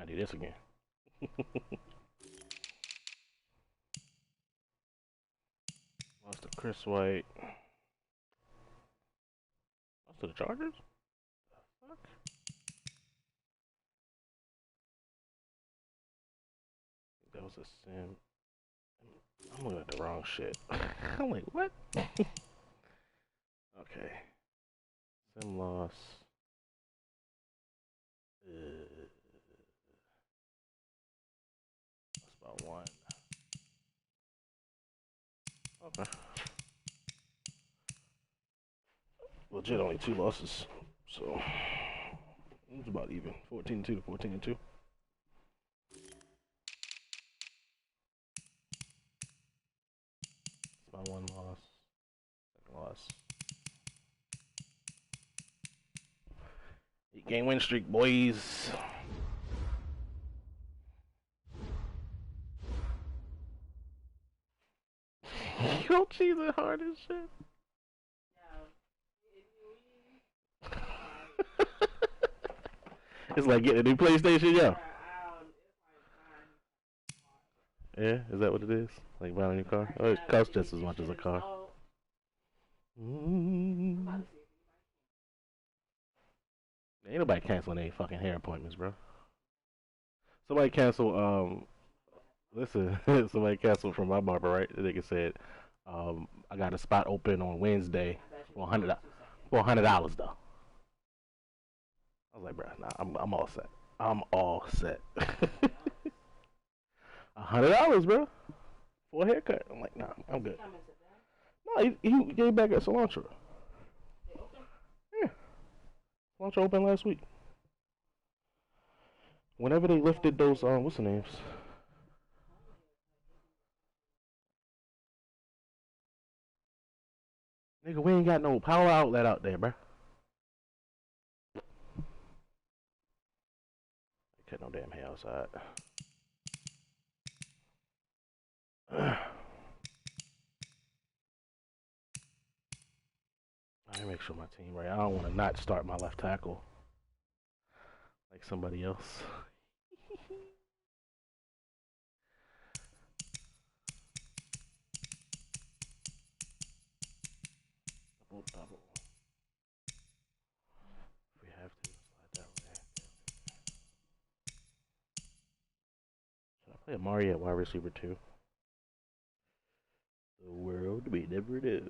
I do this again. Lost to Chris White. Lost to the Chargers? Fuck. That was a sim. I'm looking at the wrong shit. I'm like, what? Okay. Sim loss. That's about one. Okay. Legit only 2 losses. So it's about even. 14-2 to 14-2. It's my one loss. Second loss. 8-game win streak, boys. You don't cheese it hard as shit. It's like getting a new PlayStation, yo. Yeah, is that what it is? Like buying a new car? Oh, it costs just as much as a car. Mm. Ain't nobody canceling any fucking hair appointments, bro. Somebody canceled, listen, somebody canceled from my barber, right? The nigga said, I got a spot open on Wednesday for $100 though. I was like, bro, nah, I'm all set. I'm all set. $100, bro, for a haircut. I'm like, nah, I'm good. No, he gave back at Cilantro. Yeah, Cilantro opened last week. Whenever they lifted those, what's the names? Nigga, we ain't got no power outlet out there, bro. They cut no damn hair outside. Let me make sure my team right. I don't want to not start my left tackle like somebody else. Double. If we have to, slide that way. Should I play Amari at wide receiver too? The world we never know.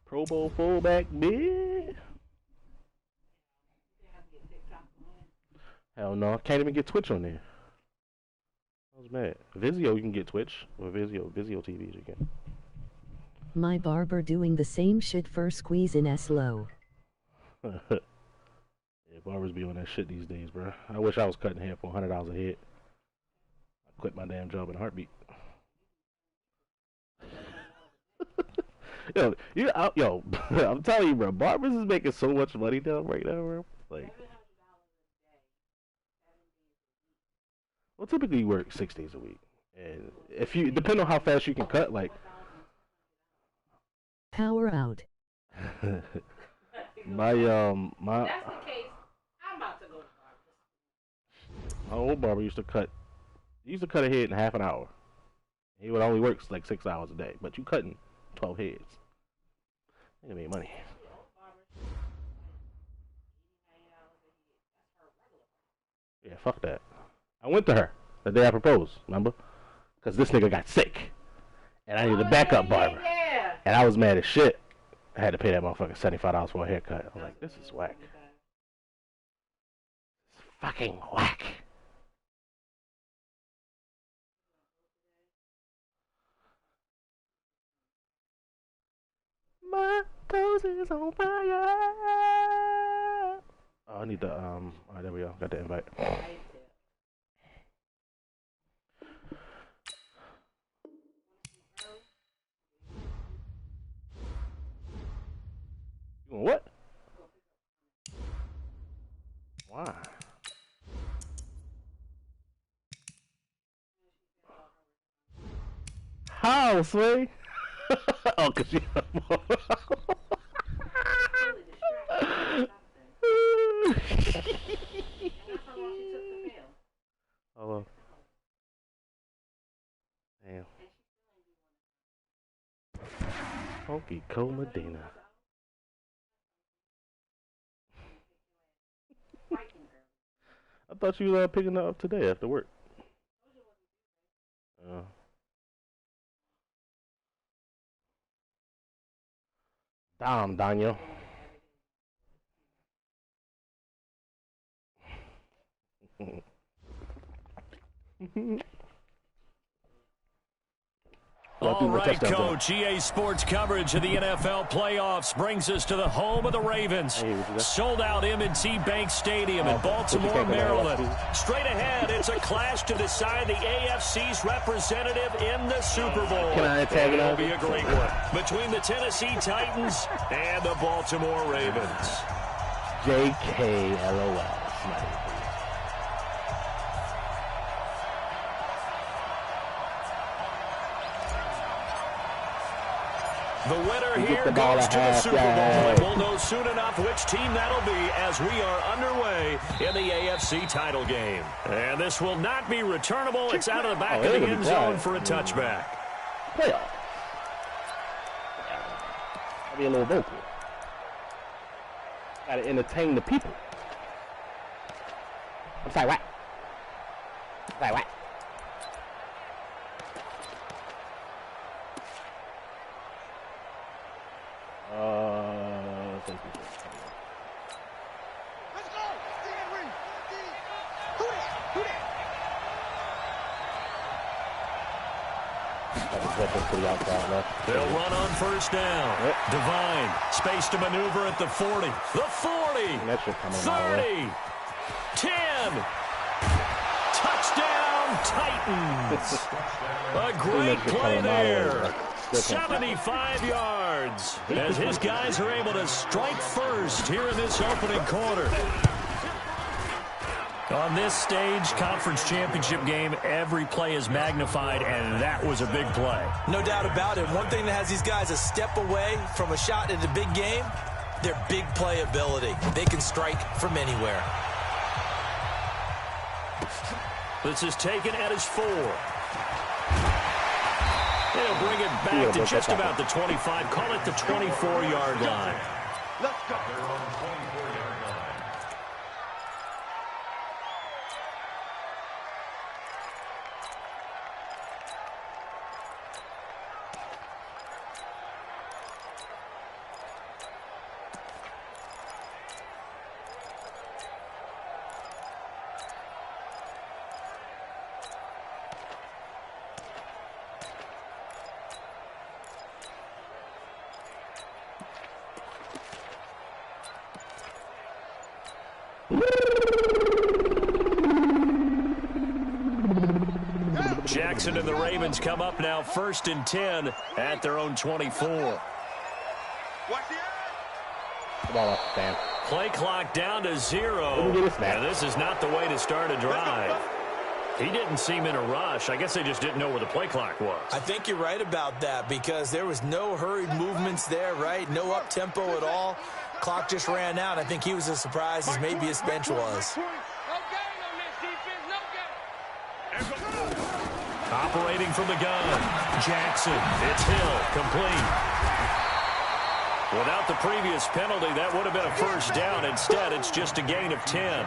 Pro Bowl fullback, man. Hell no, can't even get Twitch on there. I was mad. Vizio, you can get Twitch. Or Vizio TVs you can. My barber doing the same shit for squeeze in S-Low. Yeah, barbers be on that shit these days, bro. I wish I was cutting hair for $100 a head. I quit my damn job in a heartbeat. yo, I'm telling you, bro, barbers is making so much money down right now, bro. Like, well, typically you work 6 days a week, and if you depend on how fast you can cut, like, Power out. my my That's the case. I'm about to go to barbers. my old barber used to cut a head in half an hour. He would only work like 6 hours a day, but you cutting 12 heads. You make money. Yeah, fuck that. I went to her the day I proposed, remember? Because this nigga got sick. And I needed a backup barber. Yeah. And I was mad as shit. I had to pay that motherfucker $75 for a haircut. I was like, this is whack. It's fucking whack. My toes is on fire. Oh, I need the, alright, there we go. Got the invite. You want what? Why? How, Sway? Oh, cause you. Honky Co Medina. I thought you were picking her up today after work. Damn, Daniel. All right, Coach. EA Sports coverage of the NFL playoffs brings us to the home of the Ravens. Sold out M&T Bank Stadium in Baltimore, Maryland. Straight ahead, it's a clash to decide the AFC's representative in the Super Bowl. It'll be a great one between the Tennessee Titans and the Baltimore Ravens. JKLOL. The winner here goes to the Super Bowl, and we'll know soon enough which team that'll be as we are underway in the AFC title game. And this will not be returnable. It's out of the back of the end zone for a touchback. Playoff. I'll be a little vocal. Gotta entertain the people. I'm sorry, what? Sorry, what? Thank you. Let's go! They'll run on first down. Yep. Divine, space to maneuver at the 40. The 40. 30. 10. Touchdown, Titans. A great play there. 75 yards as his guys are able to strike first here in this opening quarter. On this stage, conference championship game, every play is magnified, and that was a big play. No doubt about it. One thing that has these guys a step away from a shot in the big game, their big play ability. They can strike from anywhere. This is taken at his 4. They'll bring it back to just about the 25. Call it the 24-yard line. Let's go. Jackson and the Ravens come up now 1st and 10 at their own 24. Play clock down to 0. And this is not the way to start a drive. He didn't seem in a rush. I guess they just didn't know where the play clock was. I think you're right about that because there was no hurried movements there, right? No up-tempo at all. Clock just ran out. I think he was as surprised as maybe his bench was. Operating from the gun, Jackson. It's Hill, complete. Without the previous penalty, that would have been a first down. Instead, it's just a gain of 10.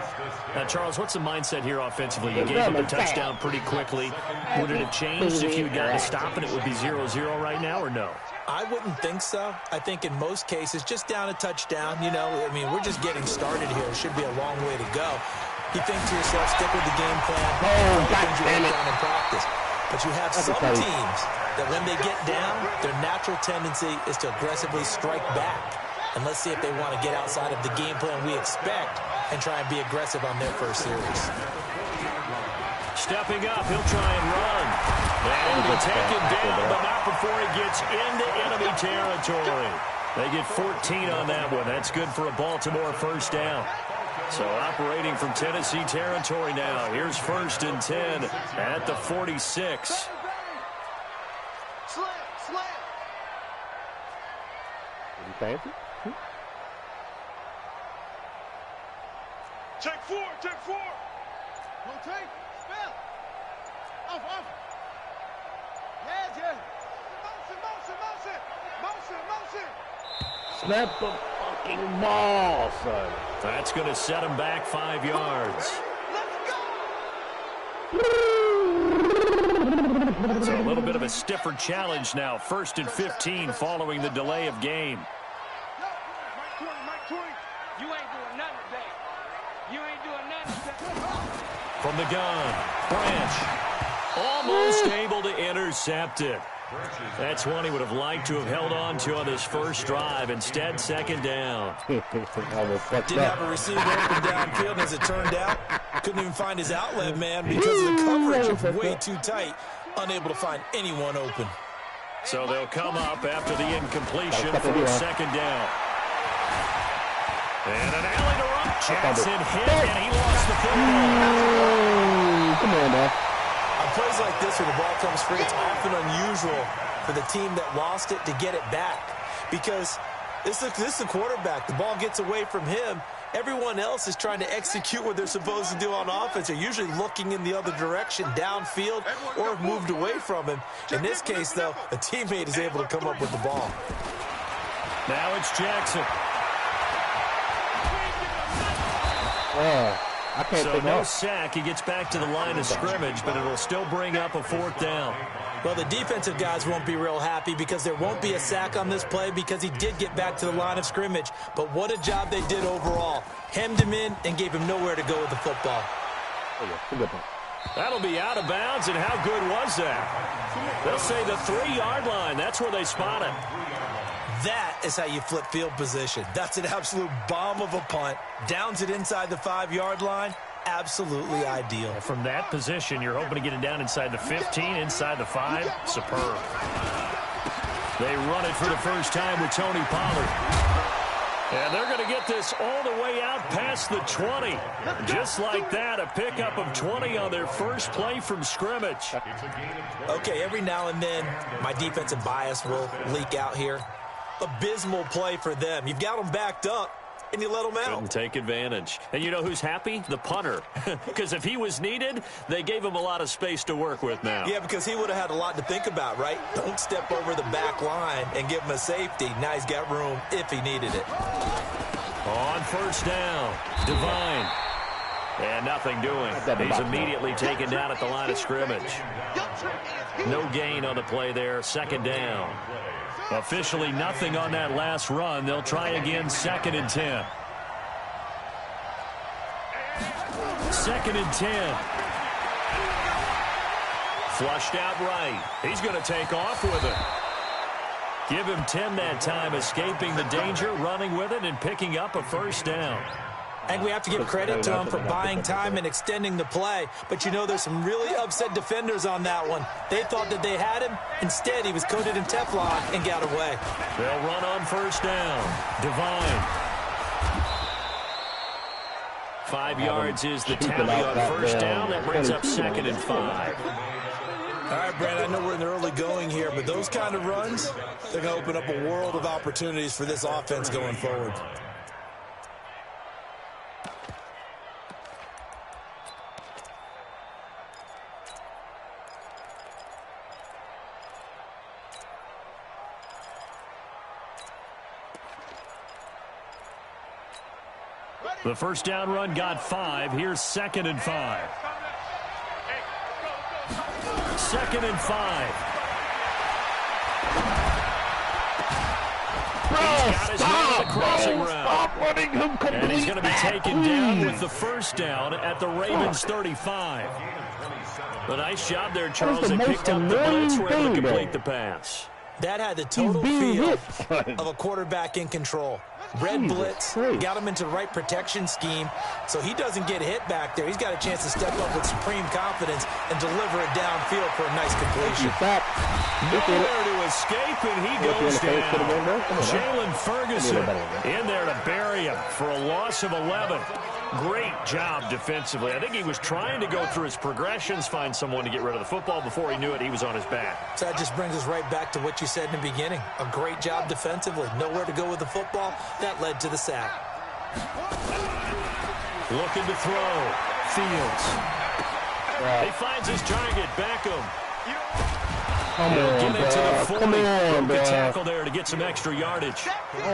Now, Charles, what's the mindset here offensively? You gave him a touchdown pretty quickly. Would it have changed if you had gotten a stop and it would be 0-0 right now, or no? I wouldn't think so. I think in most cases, just down a touchdown, you know, I mean, we're just getting started here. It should be a long way to go. You think to yourself, stick with the game plan. Things you work on in practice. But you have some teams that when they get down, their natural tendency is to aggressively strike back. And let's see if they want to get outside of the game plan we expect and try and be aggressive on their first series. Stepping up, he'll try and run. And he'll take him down, but not before he gets into enemy territory. They get 14 on that one. That's good for a Baltimore first down. So operating from Tennessee territory now. Here's 1st and 10 at the 46. Slam. Fancy? Check 4. No take. Spell. Off. Yeah. Motion. Snap the fucking ball, son. That's going to set him back 5 yards. So a little bit of a stiffer challenge now. 1st and 15 following the delay of game. You ain't doing nothing today. You ain't doing nothing today. From the gun, Branch almost able to intercept it. That's one he would have liked to have held on to on this first drive. Instead, 2nd down. Didn't have a receiver open downfield as it turned out. Couldn't even find his outlet man because of the coverage was way too tight. Unable to find anyone open. So they'll come up after the incompletion for 2nd down. And an alley to run. Jackson hit, and he lost the football. Come on, man. On plays like this where the ball comes free, it's often unusual for the team that lost it to get it back. Because this is the quarterback. The ball gets away from him. Everyone else is trying to execute what they're supposed to do on offense. They're usually looking in the other direction, downfield, or have moved away from him. In this case, though, a teammate is able to come up with the ball. Now it's Jackson. So no sack. He gets back to the line of scrimmage, but it'll still bring up a 4th down. Well, the defensive guys won't be real happy because there won't be a sack on this play because he did get back to the line of scrimmage. But what a job they did overall. Hemmed him in and gave him nowhere to go with the football. That'll be out of bounds, and how good was that? They'll say the 3-yard line. That's where they spot it. That is how you flip field position. That's an absolute bomb of a punt. Downs it inside the 5-yard line. Absolutely ideal. From that position, you're hoping to get it down inside the 15, inside the 5. Superb. They run it for the first time with Tony Pollard. And they're going to get this all the way out past the 20. Just like that, a pickup of 20 on their first play from scrimmage. Okay, every now and then, my defensive bias will leak out here. Abysmal play for them. You've got them backed up, and you let them out. Couldn't take advantage. And you know who's happy? The punter. Because if he was needed, they gave him a lot of space to work with now. Yeah, because he would have had a lot to think about, right? Don't step over the back line and give him a safety. Now he's got room if he needed it. On 1st down, Devine. And nothing doing. He's immediately taken down at the line of scrimmage. No gain on the play there. 2nd down. Officially nothing on that last run. They'll try again 2nd and 10. 2nd and 10. Flushed out right. He's going to take off with it. Give him 10 that time, escaping the danger, running with it, and picking up a 1st down. And we have to give credit to him for buying time and extending the play. But you know, there's some really upset defenders on that one. They thought that they had him. Instead, he was coated in Teflon and got away. They'll run on 1st down. Devine. 5 yards is the tally on 1st down. That brings up 2nd and 5. All right, Brad, I know we're in the early going here, but those kind of runs, they're going to open up a world of opportunities for this offense going forward. The 1st down run got 5. Here's 2nd and 5. 2nd and 5. He's got his man on the crossing route. And he's going to be taken down with the 1st down at the Ravens 35. A nice job there, Charles. They picked up the blitz, were able to complete the pass. That had the total feel of a quarterback in control. Red blitz, got him into the right protection scheme, so he doesn't get hit back there. He's got a chance to step up with supreme confidence and deliver it downfield for a nice completion. Nowhere to escape, and he goes down. Jalen Ferguson in there to bury him for a loss of 11. Great job defensively. I think he was trying to go through his progressions, find someone to get rid of the football. Before he knew it, he was on his back. So that just brings us right back to what you said in the beginning. A great job defensively. Nowhere to go with the football. That led to the sack. Looking to throw. Fields. He finds his target, Beckham. Come on, get it to the 40. Come on, Broke a tackle there to get some extra yardage.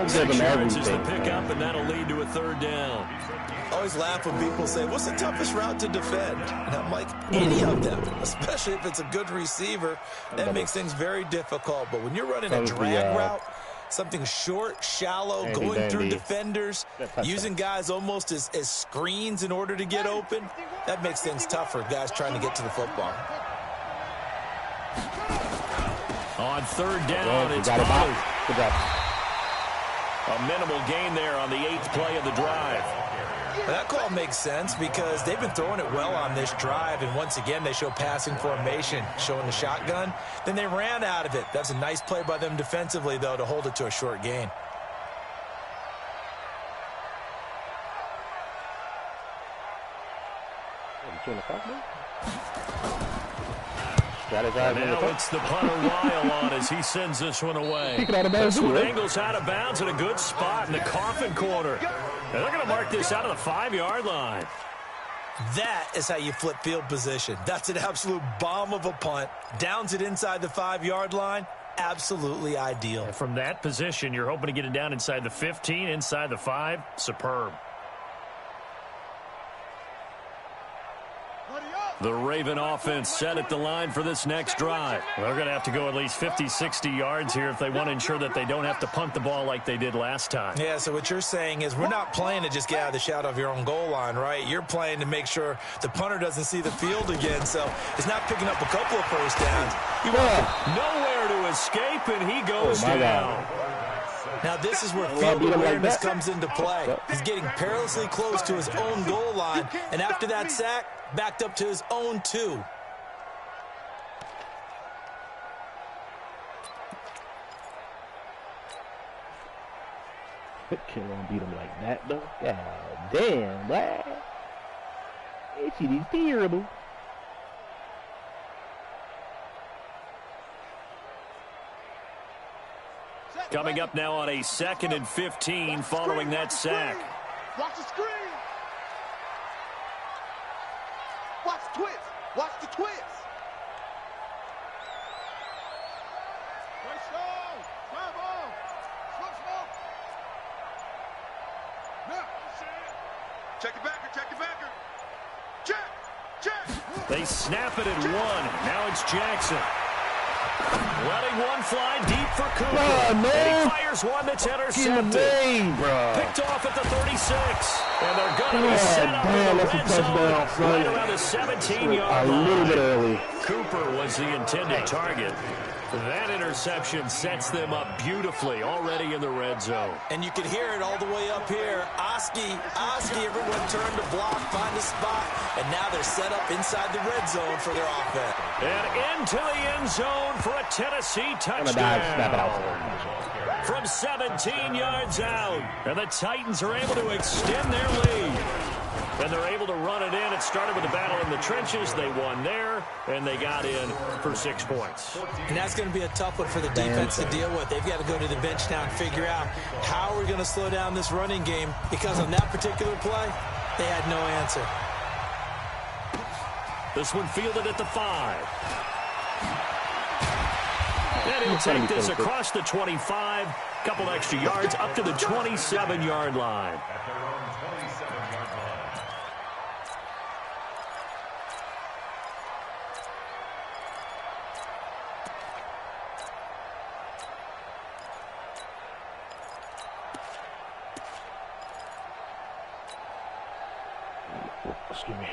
6 yards is the pickup, and that'll lead to a 3rd down. I always laugh when people say, what's the toughest route to defend? And I'm like, any of them, especially if it's a good receiver. That makes things very difficult. But when you're running a drag route, something short, shallow, going through defenders, using guys almost as screens in order to get open, that makes things tough for guys trying to get to the football. On 3rd down, it's Pollard. Good job. A minimal gain there on the 8th play of the drive. That call makes sense because they've been throwing it well on this drive, and once again they show passing formation, showing the shotgun. Then they ran out of it. That's a nice play by them defensively, though, to hold it to a short gain. Now it's the punter Weil on as he sends this one away. This one angles out of bounds in a good spot in the coffin corner. And they're going to mark this out of the 5-yard line. That is how you flip field position. That's an absolute bomb of a punt. Downs it inside the 5-yard line. Absolutely ideal. And from that position, you're hoping to get it down inside the 15, inside the 5. Superb. The Raven offense set at the line for this next drive. They're going to have to go at least 50, 60 yards here if they want to ensure that they don't have to punt the ball like they did last time. Yeah, so what you're saying is we're not playing to just get out of the shadow of your own goal line, right? You're playing to make sure the punter doesn't see the field again, so it's not picking up a couple of first downs. Nowhere to escape, and he goes down. Now, this is where field awareness comes into play. He's getting perilously close to his own goal line, and after that sack, backed up to his own 2. Can't beat him like that, though. God damn, boy. That shit is terrible. Coming up now on a 2nd and 15 following that sack. Watch the screen. Watch the twist. Watch the twist. Nice down. Drive on. Slow. Now. Check it backer. Check it backer. Check. They snap it at 1. Now it's Jackson. Letting one fly deep for Cooper. And he fires one that's intercepted. Picked off at the 36. And they're going to be set up in the red zone right around the 17-yard line. A little bit early. Cooper was the intended target. That interception sets them up beautifully already in the red zone. And you can hear it all the way up here. Oski, everyone turned to block, find a spot, and now they're set up inside the red zone for their offense. And into the end zone for a Tennessee touchdown. From 17 yards out. And the Titans are able to extend their lead. And they're able to run it in. It started with a battle in the trenches. They won there, and they got in for 6 points. And that's going to be a tough one for the defense to deal with. They've got to go to the bench now and figure out how we're going to slow down this running game, because on that particular play, they had no answer. This one fielded at the 5. And he'll take this across the 25. Couple extra yards up to the 27-yard line. Excuse me.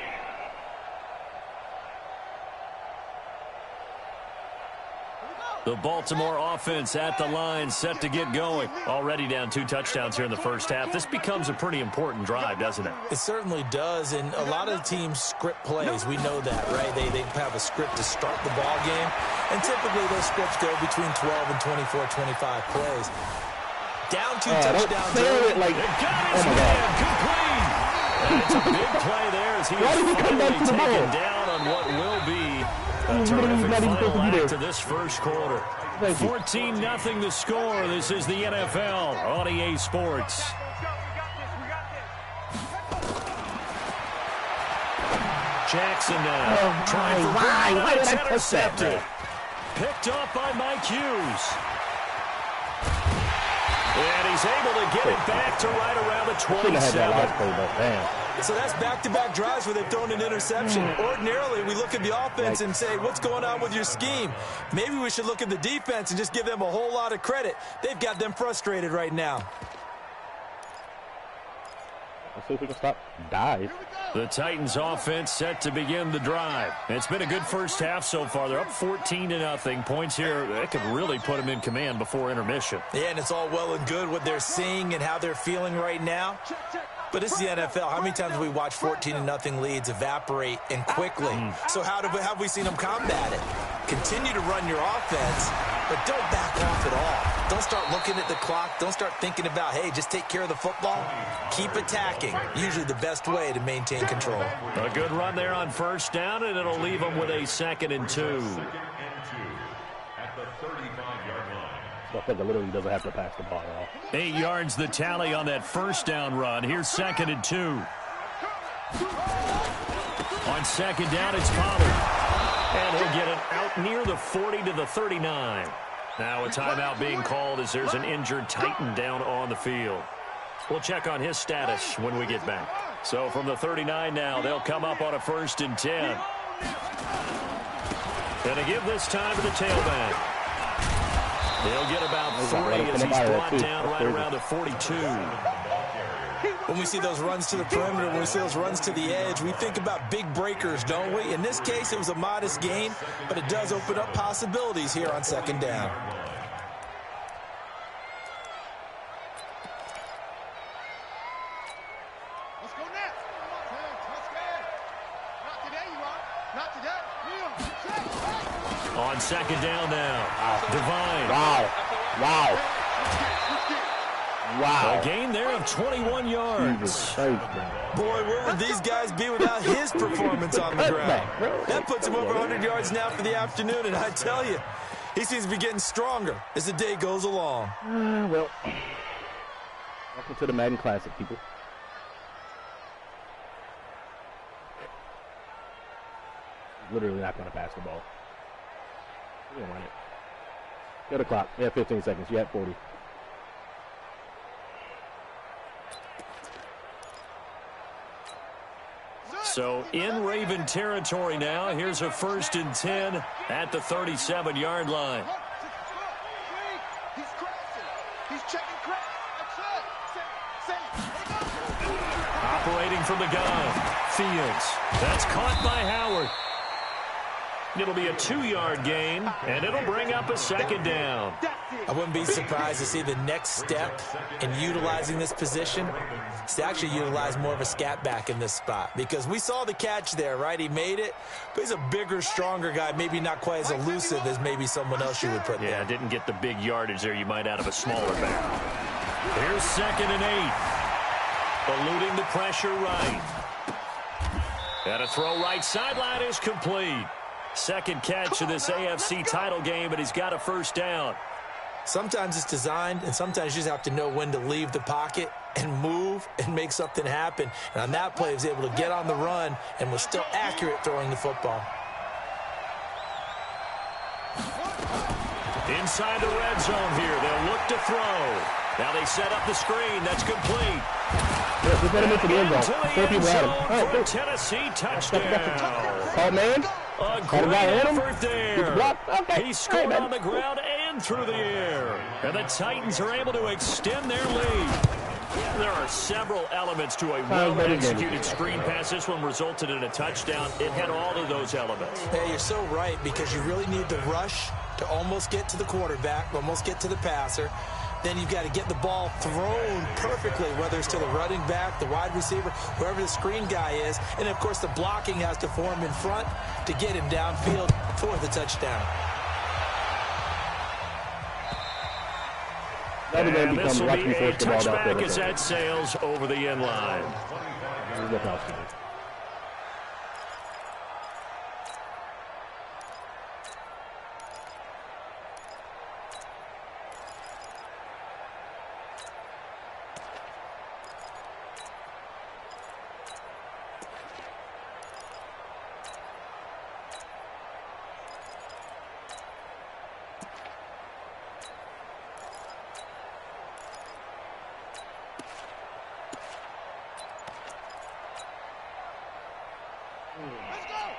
The Baltimore offense at the line, set to get going. Already down 2 touchdowns here in the first half. This becomes a pretty important drive, doesn't it? It certainly does, and a lot of teams script plays. We know that, right? They have a script to start the ball game, and typically those scripts go between 12 and 24, 25 plays. Down 2 touchdowns. Complete. And it's a big play there as he is finally taken down on what will be a terrific final act of this first quarter. 14-0 the score. This is the NFL on EA Sports. Jackson now trying for it's intercepted. picked off by Mike Hughes. And he's able to get it back to right around the 27. So that's back-to-back drives where they've thrown an interception. Ordinarily, we look at the offense and say, what's going on with your scheme? Maybe we should look at the defense and just give them a whole lot of credit. They've got them frustrated right now. Let's see if we can stop dive. The Titans offense set to begin the drive. It's been a good first half so far. They're up 14-0. Points here that could really put them in command before intermission. Yeah, and it's all well and good what they're seeing and how they're feeling right now. But this is the NFL. How many times have we watched 14-0 leads evaporate and quickly? So how have we seen them combat it? Continue to run your offense, but don't back off at all. Don't start looking at the clock. Don't start thinking about, hey, just take care of the football. Keep attacking. Usually the best way to maintain control. A good run there on first down, and it'll leave them with a 2nd and 2. I think literally doesn't have to pass the ball at all. 8 yards the tally on that first down run. Here's 2nd and 2. On 2nd down, it's Pollard. And he'll get it out near the 40 to the 39. Now a timeout being called as there's an injured Titan down on the field. We'll check on his status when we get back. So from the 39 now, they'll come up on a 1st and 10. Gonna give this time to the tailback. They'll get about 3 as he's brought down right around the 42. When we see those runs to the perimeter, when we see those runs to the edge, we think about big breakers, don't we? In this case, it was a modest gain, but it does open up possibilities here on 2nd down. Let's go next. Let's go. Not today, you are. Not today. On 2nd down now. Divine. Wow. A gain there of 21 yards. Boy, where would these guys be without his performance on the ground? That puts him over 100 yards now for the afternoon, and I tell you, he seems to be getting stronger as the day goes along. Well, welcome to the Madden Classic, people. Literally not going to pass the ball. We're going to run it. Get the clock. We have 15 seconds. You have 40. So in Raven territory now. Here's a 1st and 10 at the 37-yard line. He's crossing. He's checking crack. Operating from the gun. Fields. That's caught by Howard. It'll be a 2-yard gain, and it'll bring up a 2nd down. I wouldn't be surprised to see the next step in utilizing this position is to actually utilize more of a scat back in this spot, because we saw the catch there, right? He made it, but he's a bigger, stronger guy, maybe not quite as elusive as maybe someone else you would put there. Yeah, didn't get the big yardage there you might out of a smaller back. Here's 2nd and 8. Eluding the pressure right. And a throw right sideline is complete. 2nd catch of this AFC title game, and he's got a 1st down. Sometimes it's designed, and sometimes you just have to know when to leave the pocket and move and make something happen. And on that play, he was able to get on the run and was still accurate throwing the football. Inside the red zone here. They'll look to throw. Now they set up the screen. That's complete. Yes, we better make the end zone. 4 people at him. All right, Tennessee touchdown. Call man. A great effort there. Okay. He scored on the ground and through the air. And the Titans are able to extend their lead. There are several elements to a well-executed screen pass. This one resulted in a touchdown. It had all of those elements. Hey, you're so right, because you really need the rush to almost get to the quarterback, almost get to the passer. Then you've got to get the ball thrown perfectly, whether it's to the running back, the wide receiver, wherever the screen guy is. And, of course, the blocking has to form in front to get him downfield for the touchdown. And this will be a touchback as that sails over the end line.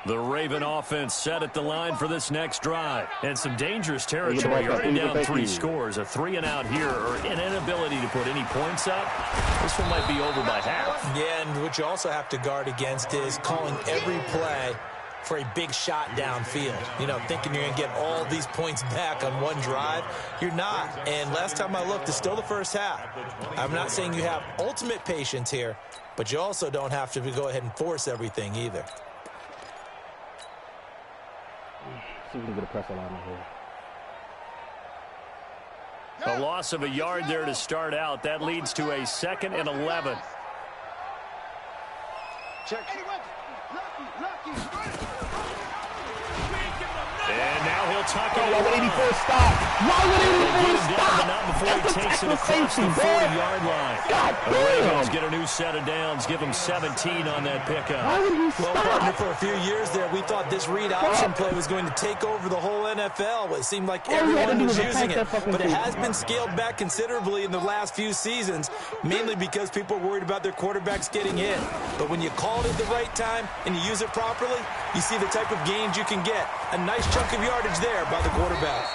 The Raven offense set at the line for this next drive. And some dangerous territory. Already down 3 scores. A 3-and-out here or an inability to put any points up. This one might be over by half. Yeah, and what you also have to guard against is calling every play for a big shot downfield. You know, thinking you're going to get all these points back on one drive. You're not. And last time I looked, it's still the first half. I'm not saying you have ultimate patience here, but you also don't have to go ahead and force everything either. See if we can get a pressure line in here. A loss of a yard there to start out. That leads to a 2nd and 11. Check. And now he'll tuck it. Why would 84 stop? Why would 84 stop? But not before he takes it across the 40-yard line. The Ravens get a new set of downs. Give him 17 on that pickup. Well, partner, for a few years there, we thought this read option play was going to take over the whole NFL. It seemed like everyone was using it, but it has been scaled back considerably in the last few seasons, mainly because people are worried about their quarterbacks getting hit. But when you call it at the right time and you use it properly, you see the type of gains you can get. A nice chunk of yardage there by the quarterback.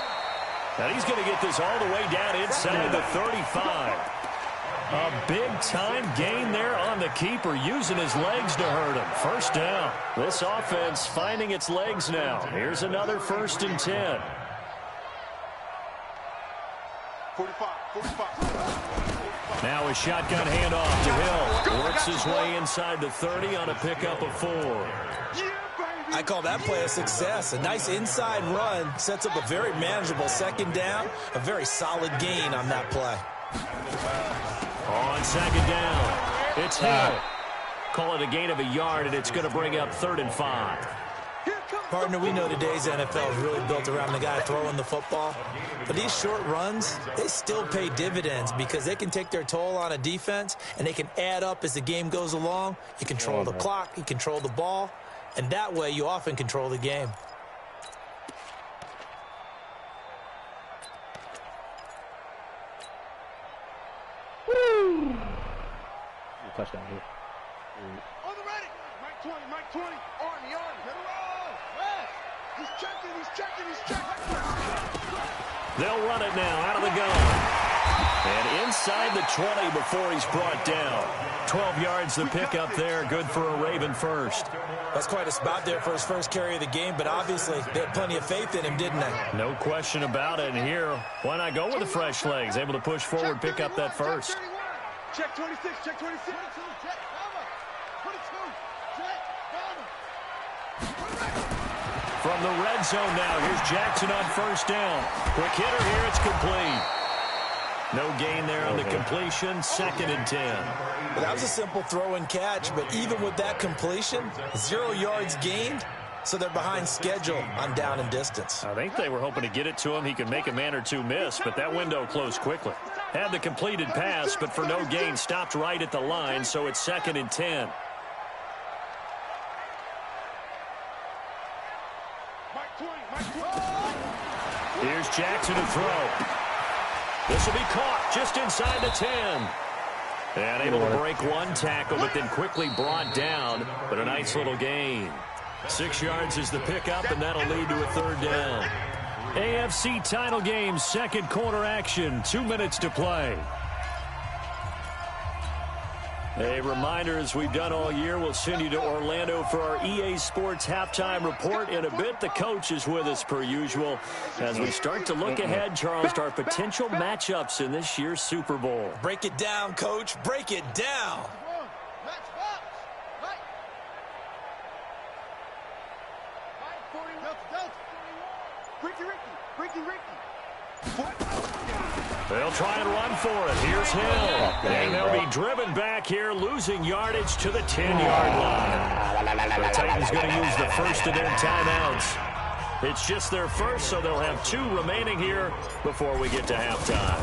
And he's going to get this all the way down inside the 35. A big-time gain there on the keeper, using his legs to hurt him. First down. This offense finding its legs now. Here's another 1st and 10. 45. Now a shotgun handoff to Hill. Works his way inside the 30 on a pickup of 4. I call that play a success. A nice inside run sets up a very manageable 2nd down. A very solid gain on that play. On 2nd down, it's Hill. Call it a gain of a yard, and it's going to bring up 3rd and 5. Partner, we know today's NFL is really built around the guy throwing the football. But these short runs, they still pay dividends because they can take their toll on a defense, and they can add up as the game goes along. You control the clock, you control the ball, and that way you often control the game. Touchdown here. On the ready. Mike 20. On the arm. Hit a roll. Yes. He's checking. They'll run it now out of the gun. And inside the 20 before he's brought down. 12 yards the pickup there. Good for a Raven first. That's quite a spot there for his first carry of the game, but obviously they had plenty of faith in him, didn't they? No question about it. And here, why not go with the fresh legs? Able to push forward, pick up that first. Check 26. Check 26. 22. Check. 22. Check. From the red zone now, here's Jackson on 1st down. Quick hitter here, it's complete. No gain there on the completion, 2nd and 10. Well, that was a simple throw and catch, but even with that completion, 0 yards gained, so they're behind schedule on down and distance. I think they were hoping to get it to him. He could make a man or two miss, but that window closed quickly. Had the completed pass, but for no gain, stopped right at the line, so it's 2nd and 10. Here's Jackson to throw. This will be caught just inside the 10. And able to break one tackle, but then quickly brought down, but a nice little gain. 6 yards is the pickup, and that'll lead to a 3rd down. AFC title game, 2nd quarter action, 2 minutes to play. A reminder, as we've done all year, we'll send you to Orlando for our EA Sports halftime report. In a bit, the coach is with us per usual. As we start to look ahead, Charles, to our potential matchups in this year's Super Bowl. Break it down, Coach. Break it down. They'll try and run for it. Here's Hill. And they'll be driven back here, losing yardage to the 10-yard line. The Titans going to use the first of their timeouts. It's just their first, so they'll have 2 remaining here before we get to halftime.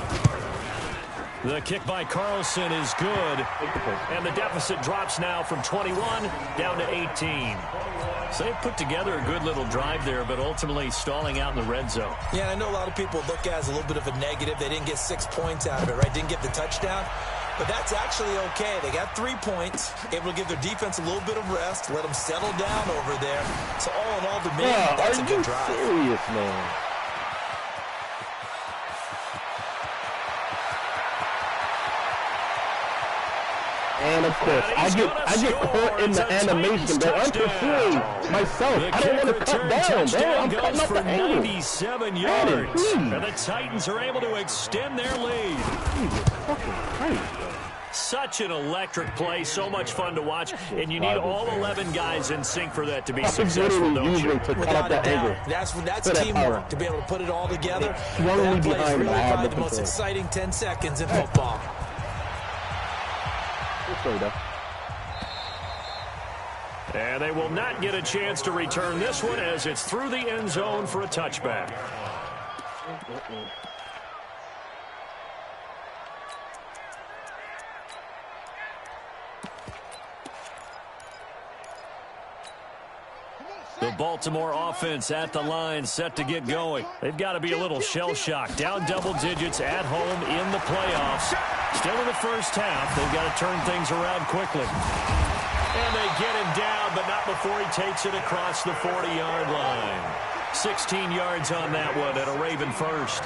The kick by Carlson is good, and the deficit drops now from 21 down to 18. So they put together a good little drive there, but ultimately stalling out in the red zone. Yeah, I know a lot of people look at it as a little bit of a negative. They didn't get 6 points out of it, right? Didn't get the touchdown. But that's actually okay. They got 3 points, able to give their defense a little bit of rest, let them settle down over there. So all in all, to me, that's a good drive. Serious, man. And of course, I get caught in the animation, bro. I'm pursuing myself. I don't want to cut down, bro. I'm cutting up the angle. 97 yards. And the Titans are able to extend their lead. Jesus fucking Christ. Such an electric play, so much fun to watch, and you need all 11 guys in sync for that to be successful, don't you? Without a doubt. That's teamwork, to be able to put it all together. That play is really probably the most exciting 10 seconds in football. And they will not get a chance to return this one as it's through the end zone for a touchback. The Baltimore offense at the line, set to get going. They've got to be a little shell-shocked. Down double digits at home in the playoffs. Still in the first half. They've got to turn things around quickly. And they get him down, but not before he takes it across the 40-yard line. 16 yards on that one at a Raven first.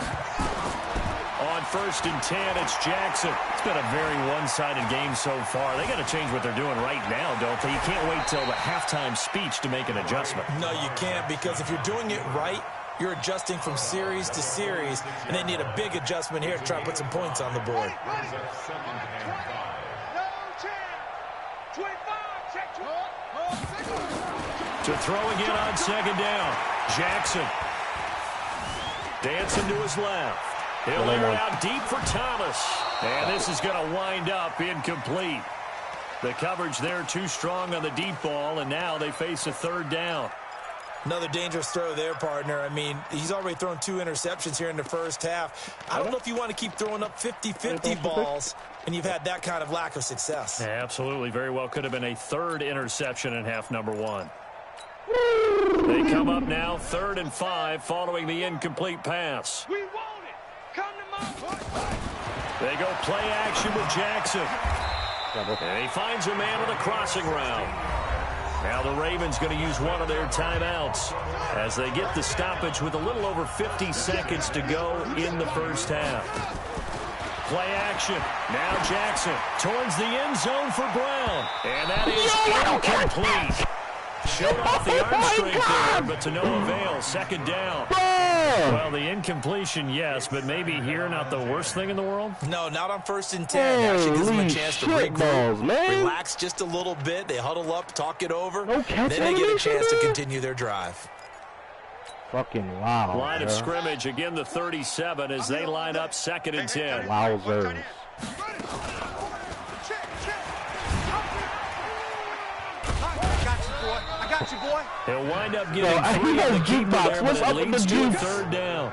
On 1st and 10, it's Jackson. It's been a very one-sided game so far. They got to change what they're doing right now, don't they? You can't wait till the halftime speech to make an adjustment. No, you can't, because if you're doing it right, you're adjusting from series to series, and they need a big adjustment here to try to put some points on the board. To throw again on 2nd down. Jackson. Dancing to his left. He'll air it out deep for Thomas. And this is going to wind up incomplete. The coverage there too strong on the deep ball, and now they face a 3rd down. Another dangerous throw there, partner. I mean, he's already thrown 2 interceptions here in the first half. I don't know if you want to keep throwing up 50-50 balls, and you've had that kind of lack of success. Yeah, absolutely. Very well could have been a 3rd interception in half number 1. They come up now 3rd and 5 following the incomplete pass. We want it. Come to my They go play action with Jackson. And he finds a man on the crossing route. Now the Ravens going to use one of their timeouts as they get the stoppage with a little over 50 seconds to go in the first half. Play action. Now Jackson towards the end zone for Brown. And that is incomplete. Showed off the arm strength there, but to no avail. 2nd down. Well, the incompletion, yes, but maybe here not the worst thing in the world? No, not on 1st and 10. Actually gives them a chance to regroup, relax just a little bit. They huddle up, talk it over, then they get a chance to continue their drive. Fucking wow. Line of scrimmage, again the 37 as they line up 2nd and 10. Wowzers. Got you, boy. He'll wind up getting 3 on the keeper there, but it leads to a 3rd down.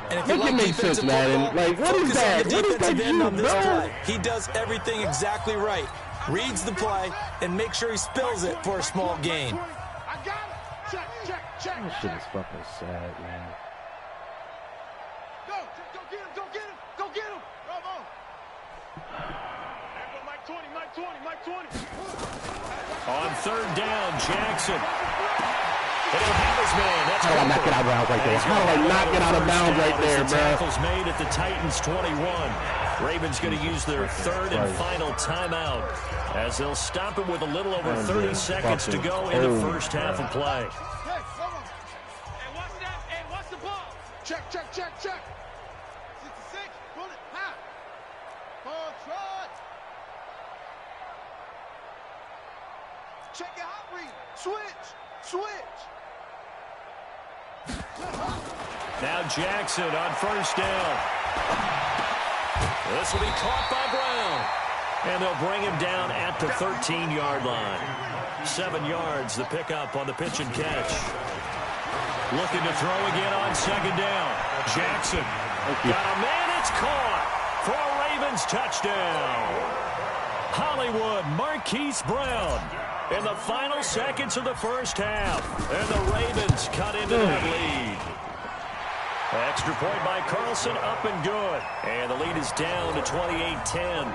And if you like defensive football, like, what is that? What is that end on this play? He does everything exactly right. Reads the play and makes sure he spills it for a small gain. I got it. Check. This shit is fucking sad, man. Go get him. Bravo. Mike 20. On 3rd down, Jackson. And he'll have his man. That's How do I not get out of bounds right there? How do I not get out of bounds right there, bro? Tackles made at the Titans 21. Ravens going to use their 3rd and final timeout as they'll stop him with a little over 30 seconds to go in the first half of play. Hey, what's that? Hey, what's the ball? Check. 66. Pull it. High. Control. Check your hot read. Switch. Now Jackson on 1st down. This will be caught by Brown. And they'll bring him down at the 13-yard line. 7 yards, the pickup on the pitch and catch. Looking to throw again on 2nd down. Jackson. Got a man, it's caught for a Ravens touchdown. Hollywood Marquise Brown in the final seconds of the first half. And the Ravens cut into that lead. Extra point by Carlson, up and good. And the lead is down to 28-10.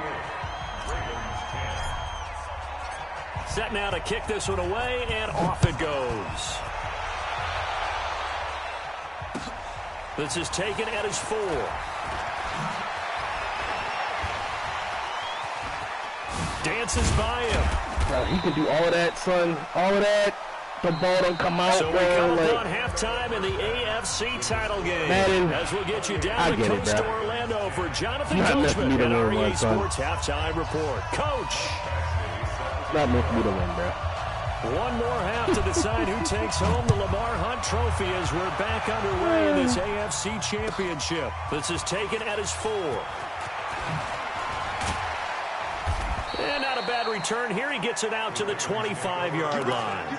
set now to kick this one away, and off it goes. This is taken at his 4. Dances by him. Bro, he can do all of that, son. All of that. The ball don't come out. So we come on halftime in the AFC title game. Madden, as we'll get you down to Coach to Orlando for Jonathan Coachman and our EA Sports halftime report. Coach. It's not meant for me to win, bro. One more half to decide who takes home the Lamar Hunt Trophy as we're back underway in this AFC Championship. This is taken at his 4. And not a bad return here. He gets it out to the 25-yard line.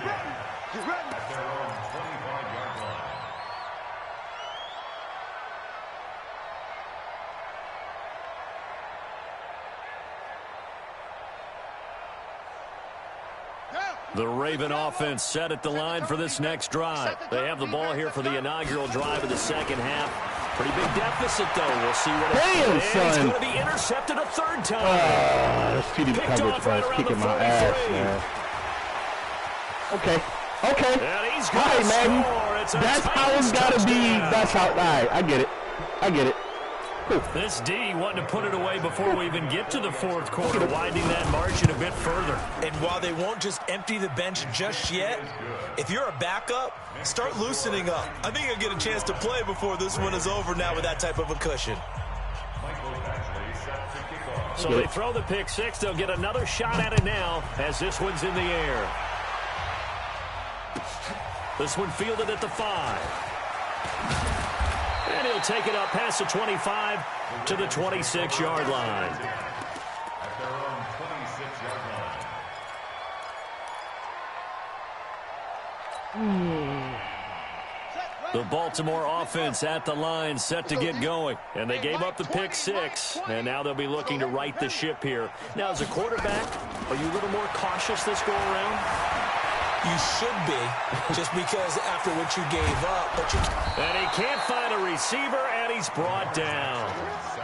The Raven offense set at the line for this next drive. They have the ball here for the inaugural drive of the second half. Pretty big deficit, though. We'll see what it is. It's going to be intercepted a third time. That's TD coverage, bro. It's kicking my ass, man. Okay. And he's going to score. That's how it's got to be. That's how. All right, I get it. This D wanting to put it away before we even get to the fourth quarter, widening that margin a bit further. And while they won't just empty the bench just yet, if you're a backup, start loosening up. I think you'll get a chance to play before this one is over now with that type of a cushion. So they throw the pick 6. They'll get another shot at it now as this one's in the air. This one fielded at the 5. And he'll take it up past the 25 to the 26-yard line. The Baltimore offense at the line set to get going. And they gave up the pick 6. And now they'll be looking to right the ship here. Now, as a quarterback, are you a little more cautious this go-around? You should be, just because after what you gave up. And he can't find a receiver, and he's brought down.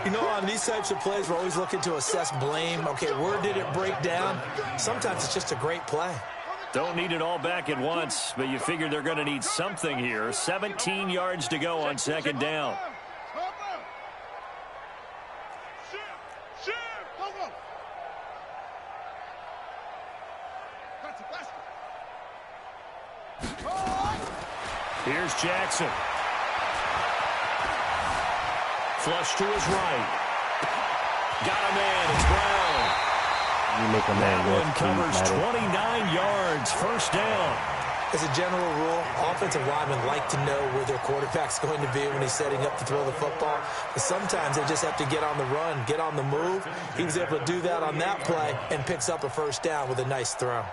You know, on these types of plays, we're always looking to assess blame. Okay, where did it break down? Sometimes it's just a great play. Don't need it all back at once, but you figure they're going to need something here. 17 yards to go on second down. Here's Jackson. Flush to his right. Got a man. It's Brown. You make a man that one covers 29 yards. First down. As a general rule, offensive linemen like to know where their quarterback's going to be when he's setting up to throw the football. But sometimes they just have to get on the run, get on the move. He was able to do that on that play and picks up a first down with a nice throw.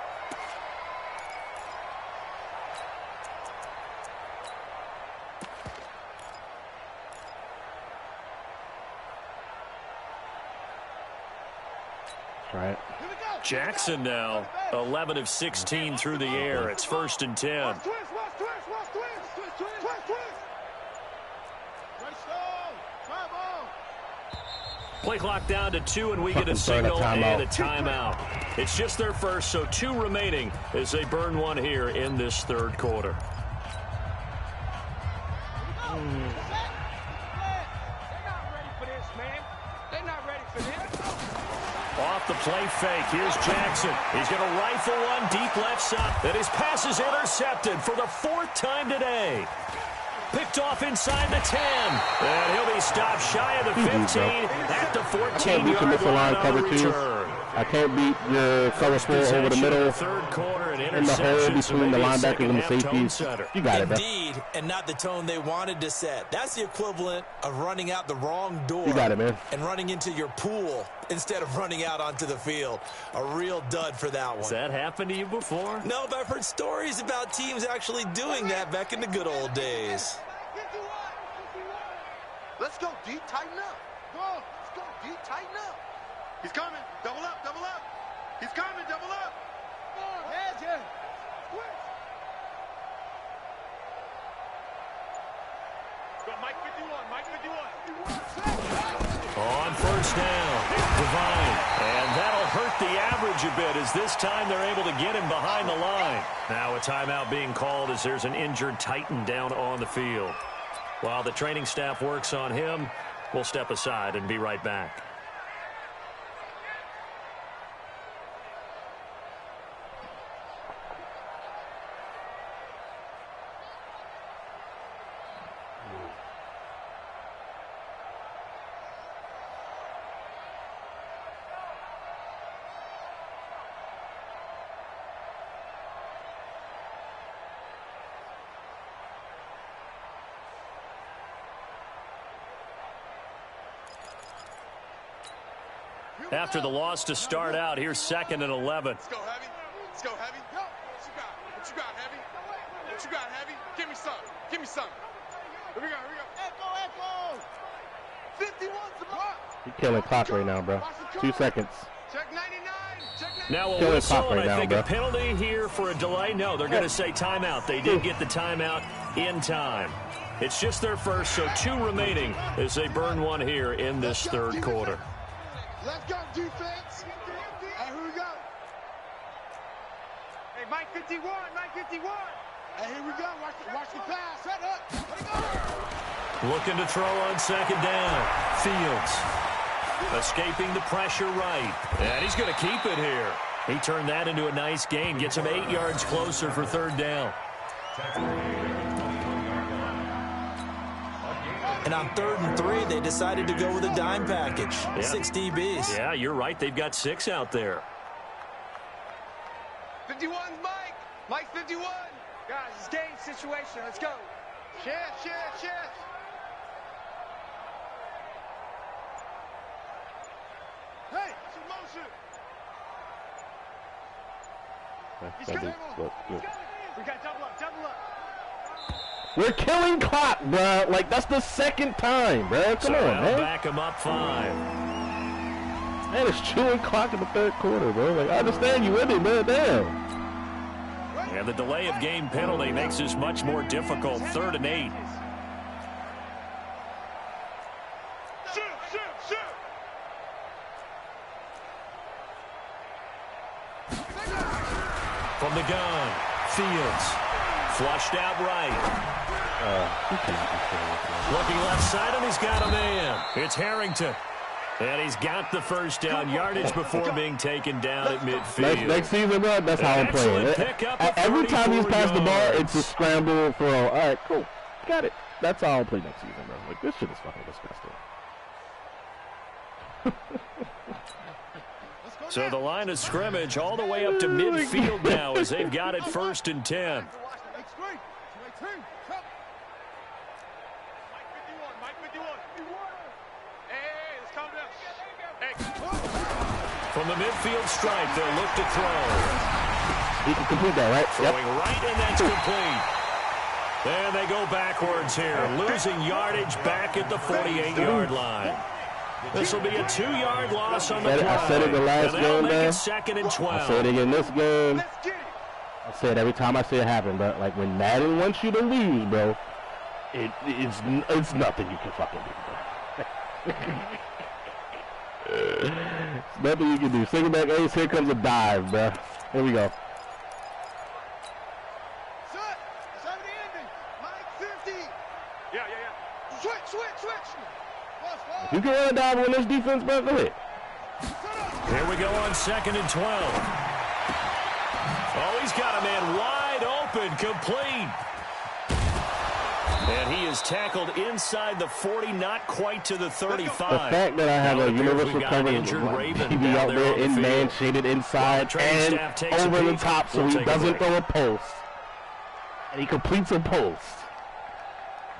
Right. Jackson now 11 of 16 through the air. It's 1st and 10. Play clock down to 2, and we get a signal and a timeout. It's just their first, so 2 remaining as they burn one here in this third quarter. Off the play fake. Here's Jackson. He's going to rifle one deep left side. And his pass is intercepted for the 4th time today. Picked off inside the 10. And he'll be stopped shy of the 15 at the 14-yard line on the return. I can't beat the cover 4 over the middle. Third quarter and in the hole between the linebackers and the safeties. You got it, bro. Indeed, and not the tone they wanted to set. That's the equivalent of running out the wrong door. You got it, man. And running into your pool instead of running out onto the field. A real dud for that one. Has that happened to you before? No, but I've heard stories about teams actually doing that back in the good old days. Let's go, D. Tighten up. Go. Let's go, D. Tighten up. He's coming. Double up, double up. He's coming, double up. Head, yeah. Go, Mike 51, Mike 51. On first down, Devine. And that'll hurt the average a bit as this time they're able to get him behind the line. Now a timeout being called as there's an injured Titan down on the field. While the training staff works on him, we'll step aside and be right back. After the loss to start out, here's 2nd and 11. Let's go, Heavy. Let's go, Heavy. What you got? What you got, Heavy? What you got, Heavy? Give me some. Give me some. Here we go. Here we go. Echo. 51's the block. You're killing clock right now, bro. 2 seconds. Check 99. Check 99. Now a Killing whistle, clock right and I now, think bro. a penalty here for a delay. No, they're going to say timeout. They did get the timeout in time. It's just their first, so 2 remaining as they burn one here in this third quarter. Let's go, defense. Hey, here we go. Hey, Mike 51, Mike 51. Hey, here we go. Watch the pass. Set up. Let it go. Looking to throw on 2nd down. Fields escaping the pressure right. And he's going to keep it here. He turned that into a nice gain. Gets him 8 yards closer for 3rd down. And on 3rd and 3, they decided to go with a dime package. Yeah. 6 DBs. Yeah, you're right. They've got 6 out there. 51's Mike. Mike 51. Guys, it's game situation. Let's go. Share. Hey, it's in motion. He's coming. Look. We got double up. We're killing clock, bro. Like, that's the 2nd time, bro. Come on, man. Back him up 5. Man, it's chewing clock in the 3rd quarter, bro. Like, I understand you with it, man. Damn. And the delay of game penalty makes this much more difficult. 3rd and 8. Shoot. From the gun, Fields flushed out right. Looking left side, and he's got a man. It's Harrington. And he's got the first down yardage before being taken down at midfield. Next season, bro, that's how I'm playing. Every time he's passed the ball, it's a scramble for all. All right, cool. Got it. That's how I'll play next season, bro. Like, this shit is fucking disgusting. So the line of scrimmage all the way up to midfield now as they've got it 1st and 10. From the midfield stripe, they'll look to throw. He can complete that, right? Throwing right, and that's complete. And they go backwards here, losing yardage back at the 48-yard line. This will be a 2-yard loss on the play. I said it the last game, man. 2nd and 12. I said it in this game. I say it every time I see it happen, but like when Madden wants you to lose, bro, it's nothing you can fucking do, bro. It's nothing you can do. Single back ace, here comes a dive, bro. Here we go. Set. It's over the ending. Mike 50. Yeah. Switch. If you can run a dive on this defense, bro, go ahead. Here we go on 2nd and 12. Oh, he's got a man wide open, complete. And he is tackled inside the 40, not quite to the 35. The fact that I have a universal coverage TV out there in man, shaded inside, and over the top so he doesn't throw a post. And he completes a post.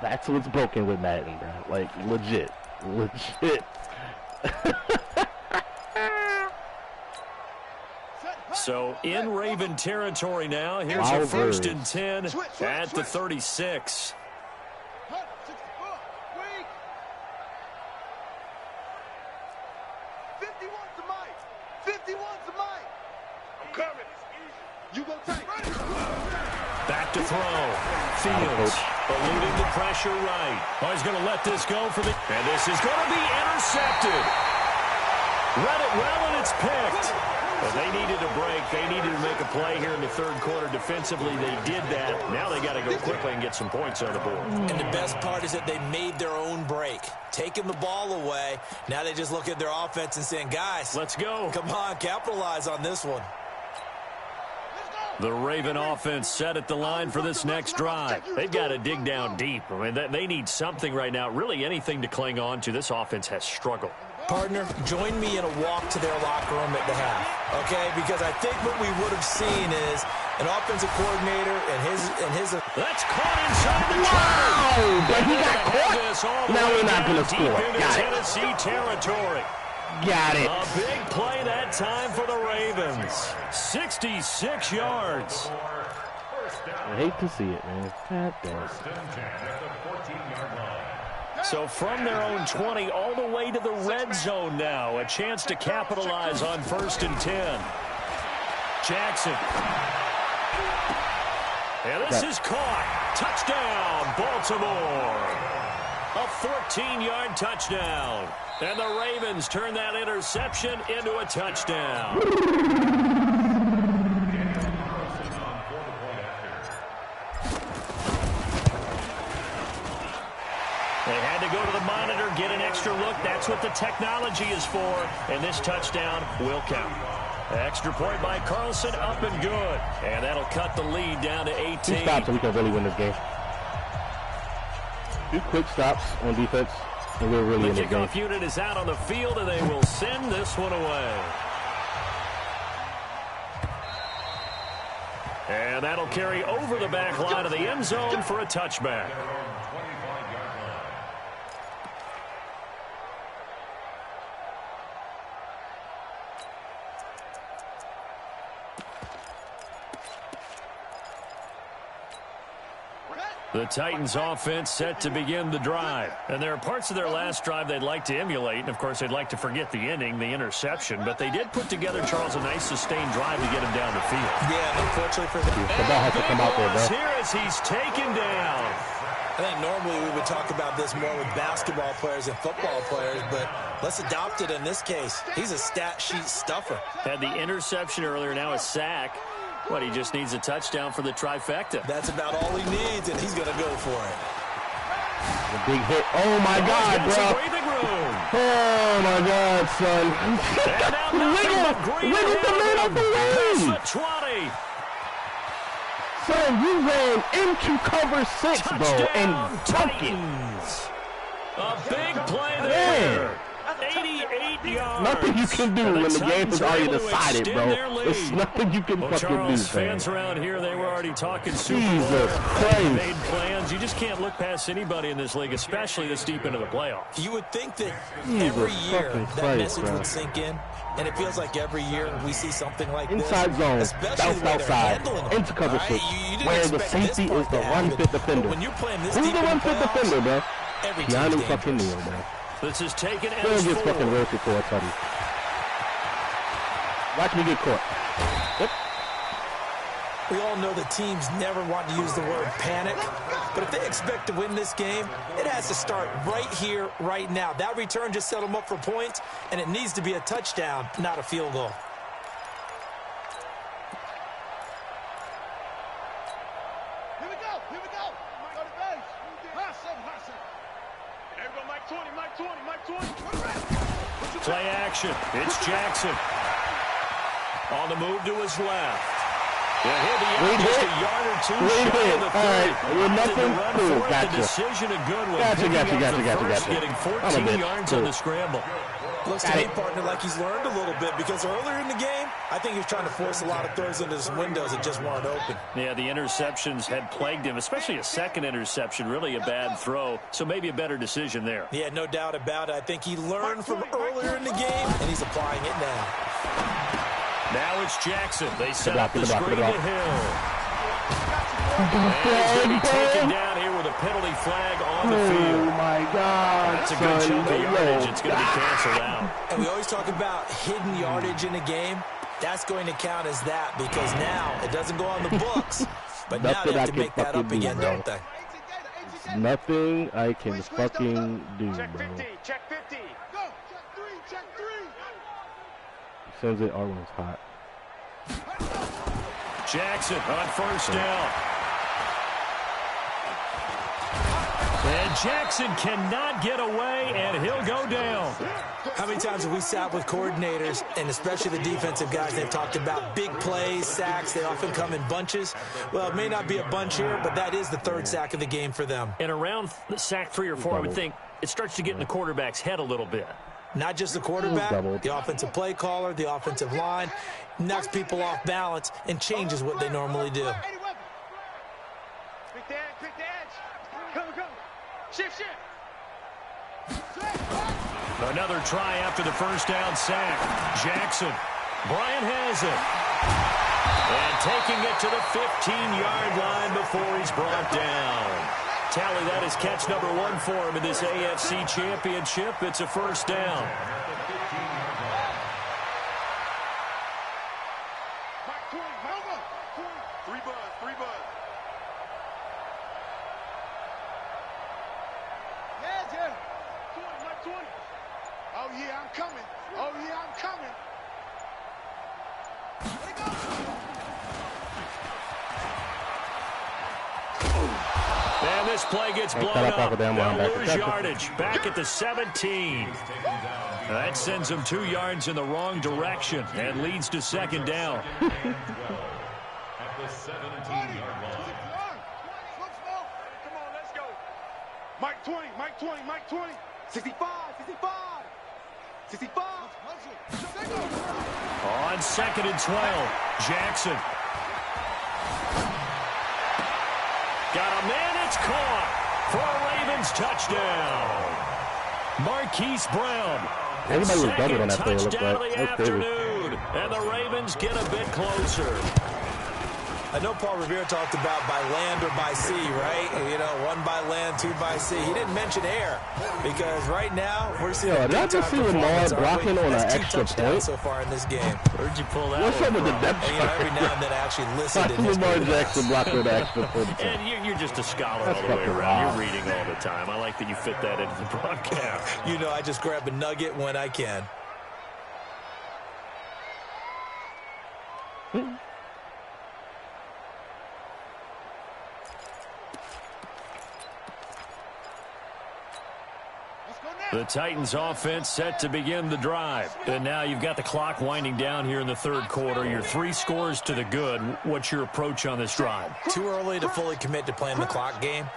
That's what's broken with Madden, bro. Like, legit. So in Raven territory now. Here's your 1st and 10 at the 36. Back to throw. Fields eluding the pressure right. Oh, he's going to let this go for the... And this is going to be intercepted. Read it well, and it's picked. But they needed a break. They needed to make a play here in the third quarter. Defensively, they did that. Now they got to go quickly and get some points on the board. And the best part is that they made their own break, taking the ball away. Now they just look at their offense and saying, guys, let's go. Come on, capitalize on this one. The Raven offense set at the line for this next drive. They've got to dig down deep. I mean, they need something right now, really anything to cling on to. This offense has struggled. Partner, join me in a walk to their locker room at the half, okay? Because I think what we would have seen is an offensive coordinator and his. That's caught inside the wow, but he got caught. Now we're not going to score. Got it. Tennessee territory. Got it. A big play that time for the Ravens. 66 yards. I hate to see it, man. God damn. So from their own 20 all the way to the red zone now. A chance to capitalize on 1st and 10. Jackson. And this is caught. Touchdown, Baltimore. A 14-yard touchdown. And the Ravens turn that interception into a touchdown. They had to go to the monitor, get an extra look. That's what the technology is for. And this touchdown will count. Extra point by Carlson, up and good. And that'll cut the lead down to 18. 2 stops so we can really win this game. 2 quick stops on defense, and we're really in this game. The kickoff unit is out on the field, and they will send this one away. And that'll carry over the back line of the end zone for a touchback. The Titans offense set to begin the drive. And there are parts of their last drive they'd like to emulate. And, of course, they'd like to forget the inning, the interception. But they did put together, Charles, a nice sustained drive to get him down the field. Yeah, unfortunately for them. The ball has to come out there, bro. Here as he's taken down. I think normally we would talk about this more with basketball players and football players, but let's adopt it in this case. He's a stat sheet stuffer. Had the interception earlier, now a sack. What, he just needs a touchdown for the trifecta. That's about all he needs, and he's going to go for it. The big hit. Oh, my God, bro. Oh, my God, son. Wiggle the man off the way. Son, you ran into cover 6, bro, and took it. A big play there. 88 yards. Nothing you can do when the game is already decided, bro. There's nothing you can fucking Charles, do, fans around here, they were already talking Super Jesus Bowl. Christ. Made plans. You just can't look past anybody in this league, especially this deep into the playoffs. You would think that every year that message would sink in, and it feels like every year we see something like inside this. Inside zone, bounce outside, into cover 6, where the safety is the run-fit defender. When you're playing this Who's the run-fit defender, bro? Keanu fucking Neal, man. This is taken as Still gets fucking roasted for a tutty. Watch me get caught. Yep. We all know that teams never want to use the word panic, but if they expect to win this game, it has to start right here, right now. That return just set them up for points, and it needs to be a touchdown, not a field goal. Here we go. Go to base. Hustle. There we go, Mike 20. Play action. It's Jackson. On the move to his left. Well, he'll be out just a yard or two shy of the 30. All right, we're nothing. Cool, gotcha. The decision a good one. Gotcha. Getting 14 yards on the scramble. Looks to me, partner, like he's learned a little bit, because earlier in the game, I think he was trying to force a lot of throws into his windows that just weren't open. Yeah, the interceptions had plagued him, especially a second interception, really a bad throw, so maybe a better decision there. Yeah, no doubt about it. I think he learned from earlier in the game, and he's applying it now. Now it's Jackson. They set up the screen to Hill. And he's going to be taken down here with a penalty flag on the field. Oh, my God. That's a good chunk of yardage. It's going to be canceled out. And we always talk about hidden yardage in a game. That's going to count as that, because now it doesn't go on the books. But now they have to make that up again, don't they? Nothing I can fucking do, bro. Check 50. Go. Check 3. Sends it, R1's hot. Jackson on first down. And Jackson cannot get away, and he'll go down. How many times have we sat with coordinators, and especially the defensive guys, they've talked about big plays, sacks. They often come in bunches. Well, it may not be a bunch here, but that is the third sack of the game for them. And around sack 3 or 4, I would think it starts to get in the quarterback's head a little bit. Not just the quarterback, the offensive play caller, the offensive line, knocks people off balance and changes what they normally do. Quick the edge. Come. Shift. Another try after the first down sack. Jackson. Bryant has it. And taking it to the 15-yard line before he's brought down. Tally, that is catch number 1 for him in this AFC Championship. It's a first down. Three bud. Yeah. 20. Oh, yeah, I'm coming. Let it go. And this play gets blown up. They'll lose yardage. Back at the 17. That sends them 2 yards in the wrong direction and leads to second down. At the 17-yard line. Come on, let's go. Mike 20. 65. On 2nd and 12, Jackson. Got a man, it's caught for a Ravens touchdown. Marquise Brown. Everybody was doubled on that play, it looked Touchdown of like. the That's crazy. afternoon, and the Ravens get a bit closer. I know Paul Revere talked about by land or by sea, right? You know, 1 by land, 2 by sea. He didn't mention air because right now we're seeing a did I just see Lamar blocking on an extra point so far in this game. Where'd you pull that What's up one with the from? depth And, you know, every now and then I actually listened in his Lamar Jackson blocking on the extra point. And you're just a scholar That's all the way fucking around. wild. You're reading all the time. I like that you fit that into the broadcast. You know, I just grab a nugget when I can. The Titans offense set to begin the drive. And now you've got the clock winding down here in the third quarter. You're 3 scores to the good. What's your approach on this drive? Too early to fully commit to playing the clock game.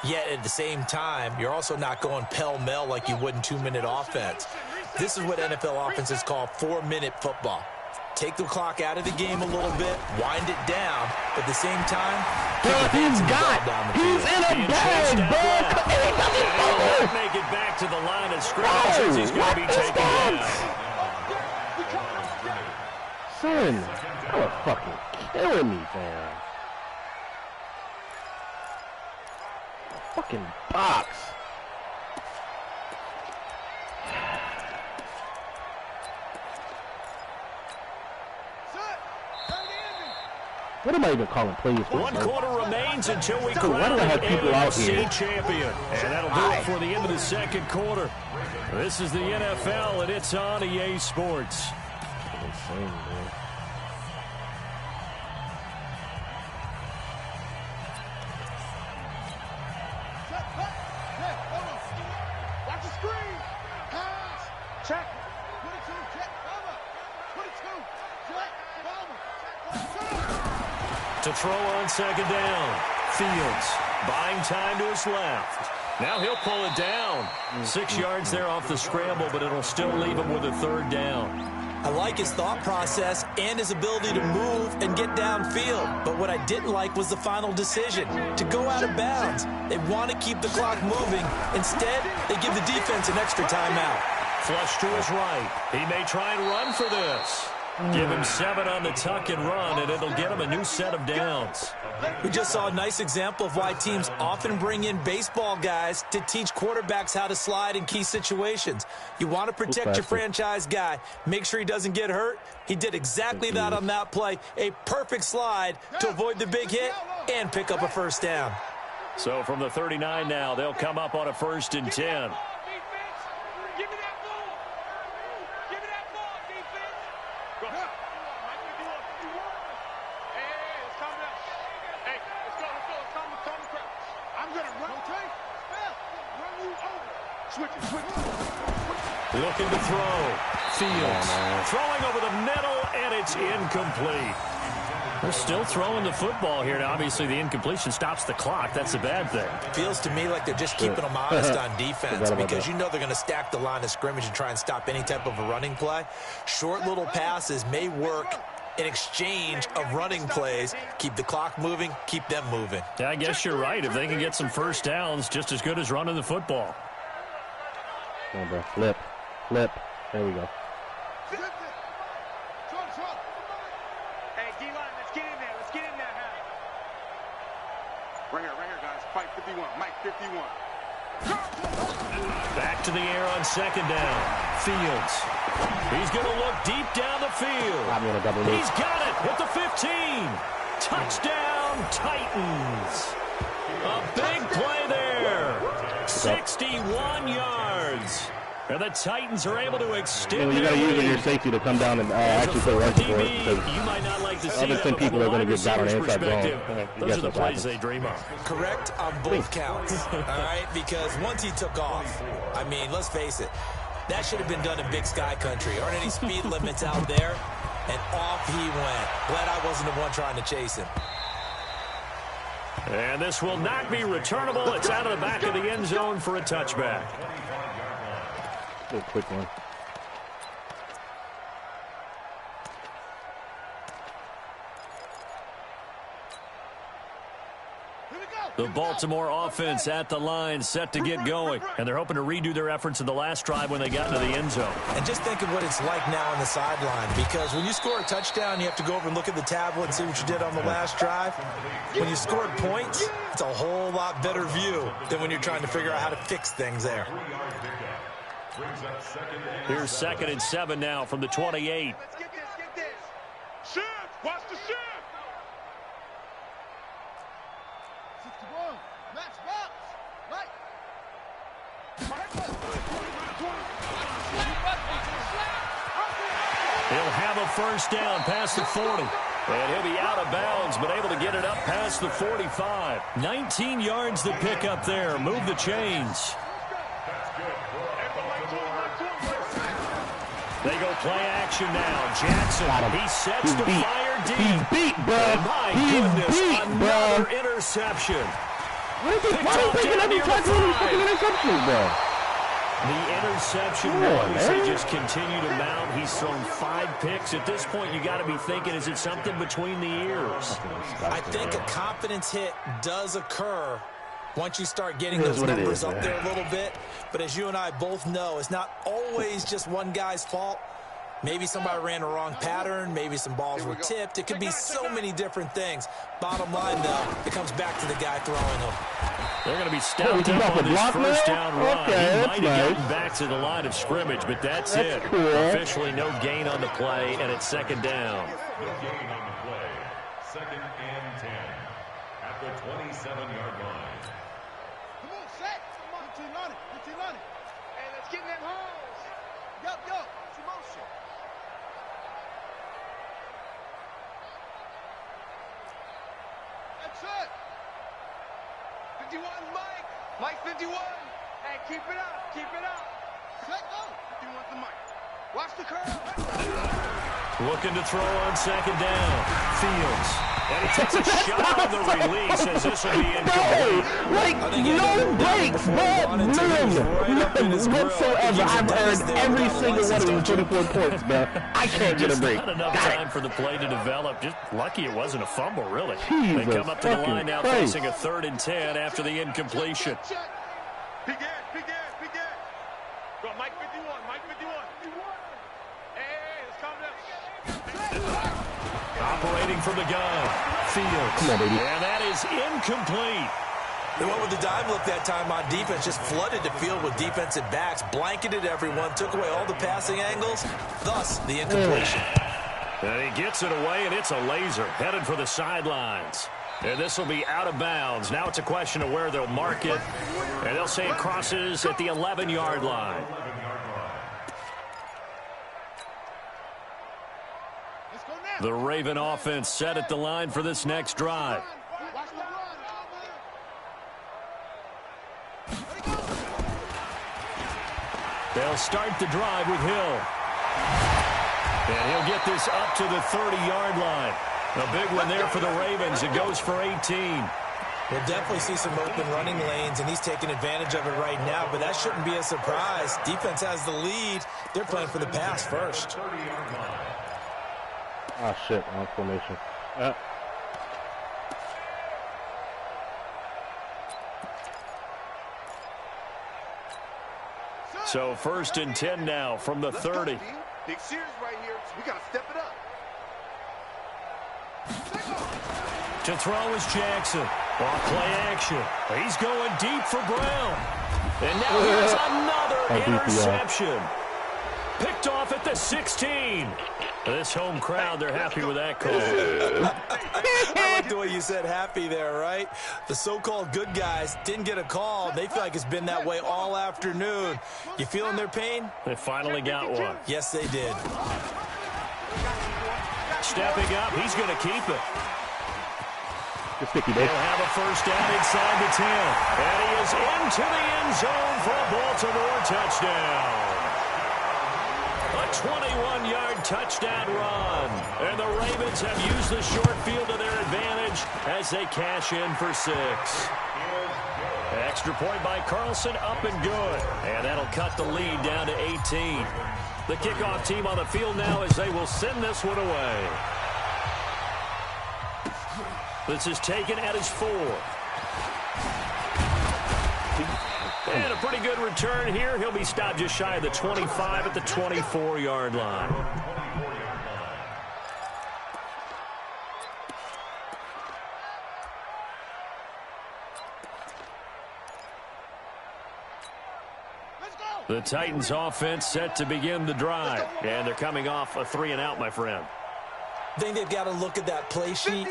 Yet at the same time, you're also not going pell-mell like you would in 2-minute offense. This is what NFL offenses call 4-minute football. Take the clock out of the game a little bit, wind it down, but at the same time, He's in a bag, bro. He won't make it back to the line of scrimmage as he's going to be taken down. Son, you're fucking killing me, fam. Fucking box. What am I even calling plays for? 1 quarter remains until we Why crown do I the have people out here? AFC champion. And that'll do it for the end of the second quarter. This is the NFL, and it's on EA Sports. Insane, man. Watch the screen. Pass. Check. 22. Check. Bomber. 22. Check. Bomber. To throw on second down. Fields buying time to his left. Now he'll pull it down. 6 yards there off the scramble, but it'll still leave him with a third down. I like his thought process and his ability to move and get downfield. But what I didn't like was the final decision, to go out of bounds. They want to keep the clock moving. Instead, they give the defense an extra timeout. Flush to his right. He may try and run for this. Give him 7 on the tuck and run, and it'll get him a new set of downs. We just saw a nice example of why teams often bring in baseball guys to teach quarterbacks how to slide in key situations. You want to protect your franchise guy. Make sure he doesn't get hurt. He did exactly that on that play. A perfect slide to avoid the big hit and pick up a first down. So from the 39 now, they'll come up on a 1st and 10. Looking to throw. Fields throwing over the middle, and it's incomplete. They're still throwing the football here. Now, obviously, the incompletion stops the clock. That's a bad thing. Feels to me like they're just keeping them honest on defense because you know they're going to stack the line of scrimmage and try and stop any type of a running play. Short little passes may work in exchange of running plays. Keep the clock moving, keep them moving. Yeah, I guess you're right. If they can get some first downs, just as good as running the football. Come on, bro. Flip. Flip. There we go. Hey, D-line, let's get in there. Let's get in there, Right here, guys. Fight 51. Mike 51. Back to the air on second down. Fields. He's going to look deep down the field. He's got it at the 15. Touchdown, Titans. A big play there. 61 yards. And the Titans are able to extend you got to use your safety to come down and actually play run support. You might not like to see that, but people are going to get got on the inside zone. Those are the plays they dream of. Correct on both counts, all right? Because once he took off, I mean, let's face it, that should have been done in Big Sky Country. Aren't any speed limits out there? And off he went. Glad I wasn't the one trying to chase him. And this will not be returnable. It's out of the back of the end zone for a touchback. A quick one. The Baltimore offense at the line, set to get going. And they're hoping to redo their efforts in the last drive when they got into the end zone. And just think of what it's like now on the sideline. Because when you score a touchdown, you have to go over and look at the tablet and see what you did on the last drive. When you scored points, it's a whole lot better view than when you're trying to figure out how to fix things there. Here's 2nd and 7 now from the 28. Let's get this. Shift! Watch the shift! 61. Match box. Right. He'll have a first down past the 40. And he'll be out of bounds, but able to get it up past the 45. 19 yards to pick up there. Move the chains. They go play action now. Jackson, he sets to fire deep. He's beat, bro. My goodness, another interception. Why are you taking every tackle on these fucking interceptions, bro? The interception woes, they just continue to mount. He's thrown 5 picks. At this point, you got to be thinking, is it something between the ears? I think a confidence hit does occur once you start getting those numbers up there a little bit. But as you and I both know, it's not always just one guy's fault. Maybe somebody ran a wrong pattern. Maybe some balls were tipped. It could be so many different things. Bottom line, though, it comes back to the guy throwing them. They're going to be stopped up on this first down run. He might have gotten back to the line of scrimmage, but that's it. Cool. Officially no gain on the play, and it's 2nd down. No gain on the play. 2nd and 10 at the 27-yard line. Come on, set. Come on, 15 on it. Hey, let's get in them holes. Yup. It's motion. That's it. 51, Mike. Mike 51. Hey, keep it up. Set go. 51's the Mike. Watch the curve. Looking to throw on 2nd down. Fields. And he takes a shot on the release as this will be incomplete. No breaks, bro. None whatsoever. I've earned every single one of these 24 points, bro. I can't get a break. Not enough time for the play to develop. Just lucky it wasn't a fumble, really. Jesus, they come up to the line now Christ. facing a 3rd and 10 after the incompletion. Big ass. Go, Mike 51. Hey, let's calm down. Operating from the gun. Fields. Come on, baby. And that is incomplete. They went with the dime look that time on defense, just flooded the field with defensive backs, blanketed everyone, took away all the passing angles, thus the incompletion. And he gets it away, and it's a laser headed for the sidelines. And this will be out of bounds. Now it's a question of where they'll mark it. And they'll say it crosses at the 11-yard line. The Raven offense set at the line for this next drive. They'll start the drive with Hill. And he'll get this up to the 30-yard line. A big one there for the Ravens. It goes for 18. We'll definitely see some open running lanes, and he's taking advantage of it right now, but that shouldn't be a surprise. Defense has the lead. They're playing for the pass first. Oh, shit. Wrong formation. So 1st and 10 now from the 30. Big series right here. We got to step it up. To throw is Jackson. Off play action. He's going deep for Brown. And now here's another interception. Picked off at the 16. This home crowd, they're happy with that call. I like the way you said happy there, right? The so-called good guys didn't get a call. They feel like it's been that way all afternoon. You feeling their pain? They finally got one. Yes, they did. Stepping up, he's going to keep it. Sticky, He'll have a first down inside the 10. And he is into the end zone for a Baltimore touchdown. A 21-yard touchdown run. And the Ravens have used the short field to their advantage as they cash in for 6. Extra point by Carlson, up and good. And that'll cut the lead down to 18. The kickoff team on the field now as they will send this one away. This is taken at his 4. And a pretty good return here. He'll be stopped just shy of the 25 at the 24-yard line. The Titans offense set to begin the drive. And they're coming off a 3-and-out, my friend. I think they've got to look at that play sheet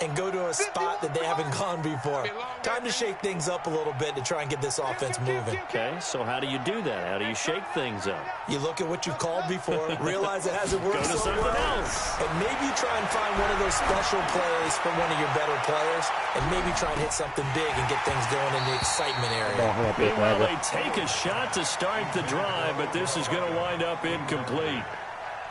and go to a spot that they haven't gone before. Time to shake things up a little bit to try and get this offense moving. Okay, so how do you do that? How do you shake things up? You look at what you've called before, realize it hasn't worked so well, and maybe try and find one of those special plays from one of your better players, and maybe try and hit something big and get things going in the excitement area. Meanwhile, they take a shot to start the drive, but this is going to wind up incomplete.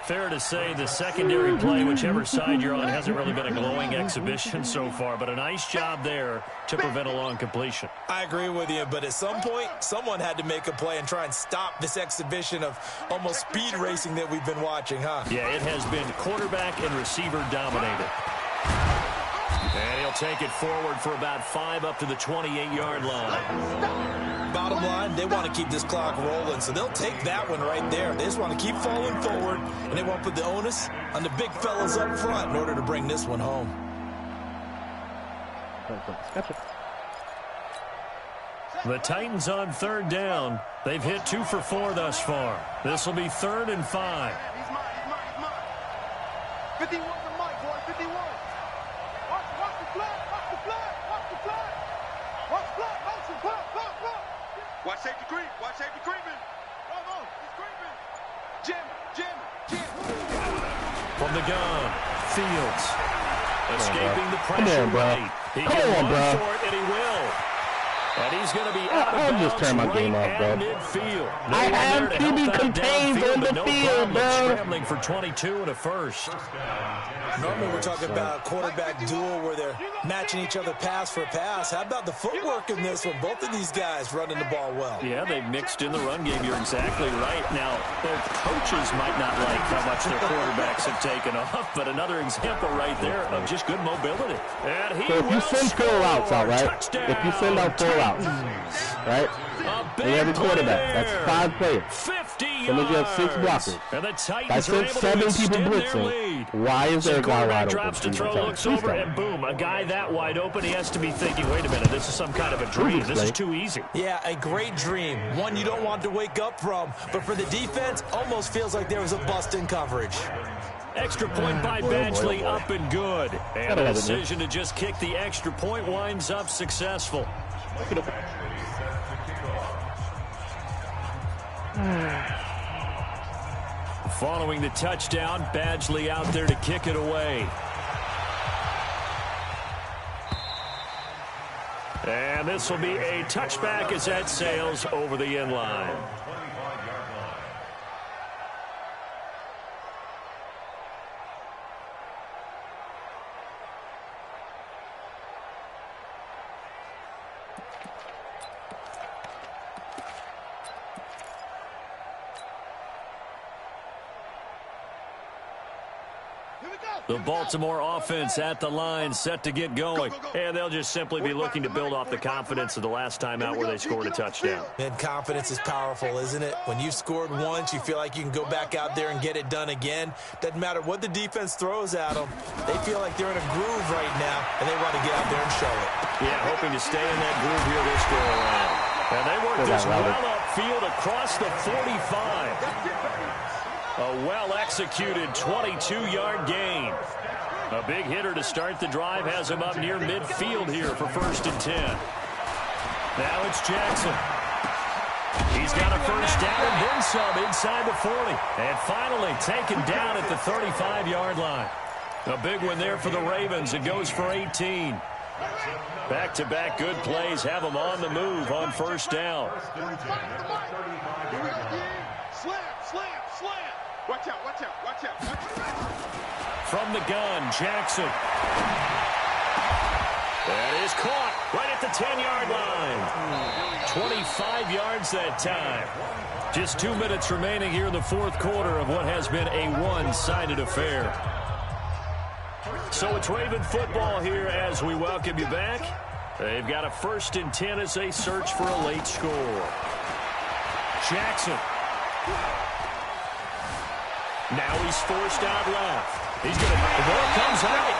Fair to say the secondary play, whichever side you're on, hasn't really been a glowing exhibition so far, but a nice job there to prevent a long completion. I agree with you, but at some point, someone had to make a play and try and stop this exhibition of almost speed racing that we've been watching, huh? Yeah, it has been quarterback and receiver dominated. And he'll take it forward for about 5 up to the 28-yard line. Bottom line, they want to keep this clock rolling, so they'll take that one right there. They just want to keep falling forward, and they want to put the onus on the big fellas up front in order to bring this one home. The Titans on 3rd down. They've hit 2 for 4 thus far. This will be 3rd and 5. He's mine, he's mine. 51 to Mike, boy, 51. Watch the flat, watch the flat, watch the flat. Watch the flat, motion, flat. Watch safety creep, watch safety creeping. Come on, he's creeping. Jim. From the gun, Fields. Escaping the pressure right. He Come on, bro. For it, and he will. And he's going to be out of bounds. I'll just turn my game off, bro. Midfield. I have QB contained on the field, bro. Scrambling for 22 and a first. Normally we're talking about a quarterback duel where they're matching each other pass for pass. How about the footwork in this one? Both of these guys running the ball well. Yeah, they mixed in the run game. You're exactly right. Now, their coaches might not like how much their quarterbacks have taken off, but another example right there of just good mobility. And he So if you send 4 routes out, right? Touchdown. If you send out 4 routes, right? And every quarterback, that's 5 players. 50 So means you have 6 blockers. And the I Titans are sent able 7 to people extend their blitzing. lead. Why is there a guy Quarterback wide drops to open? throw, looks over, and boom, a guy that wide open, he has to be thinking, wait a minute, this is some kind of a dream. This is too easy. Yeah, a great dream. One you don't want to wake up from. But for the defense, almost feels like there was a bust in coverage. Extra point by Badgley, up and good. And the decision to just kick the extra point winds up successful. Following the touchdown, Badgley out there to kick it away. And this will be a touchback as that sails over the end line. The Baltimore offense at the line, set to get going. And they'll just simply be looking to build off the confidence of the last time out where they scored a touchdown. And confidence is powerful, isn't it? When you've scored once, you feel like you can go back out there and get it done again. Doesn't matter what the defense throws at them. They feel like they're in a groove right now, and they want to get out there and show it. Yeah, hoping to stay in that groove here this go around. And they work this well upfield across the 45. A well-executed 22-yard gain. A big hitter to start the drive has him up near midfield here for 1st and 10. Now it's Jackson. He's got a first down and then some inside the 40. And finally taken down at the 35-yard line. A big one there for the Ravens. It goes for 18. Back-to-back good plays have them on the move on 1st down. Slam. Watch out. From the gun, Jackson. That is caught right at the 10-yard line. 25 yards that time. Just 2 minutes remaining here in the 4th quarter of what has been a one-sided affair. So it's Raven football here as we welcome you back. They've got a 1st and 10 as they search for a late score. Jackson. Now he's forced out left. He's going to... The ball comes out.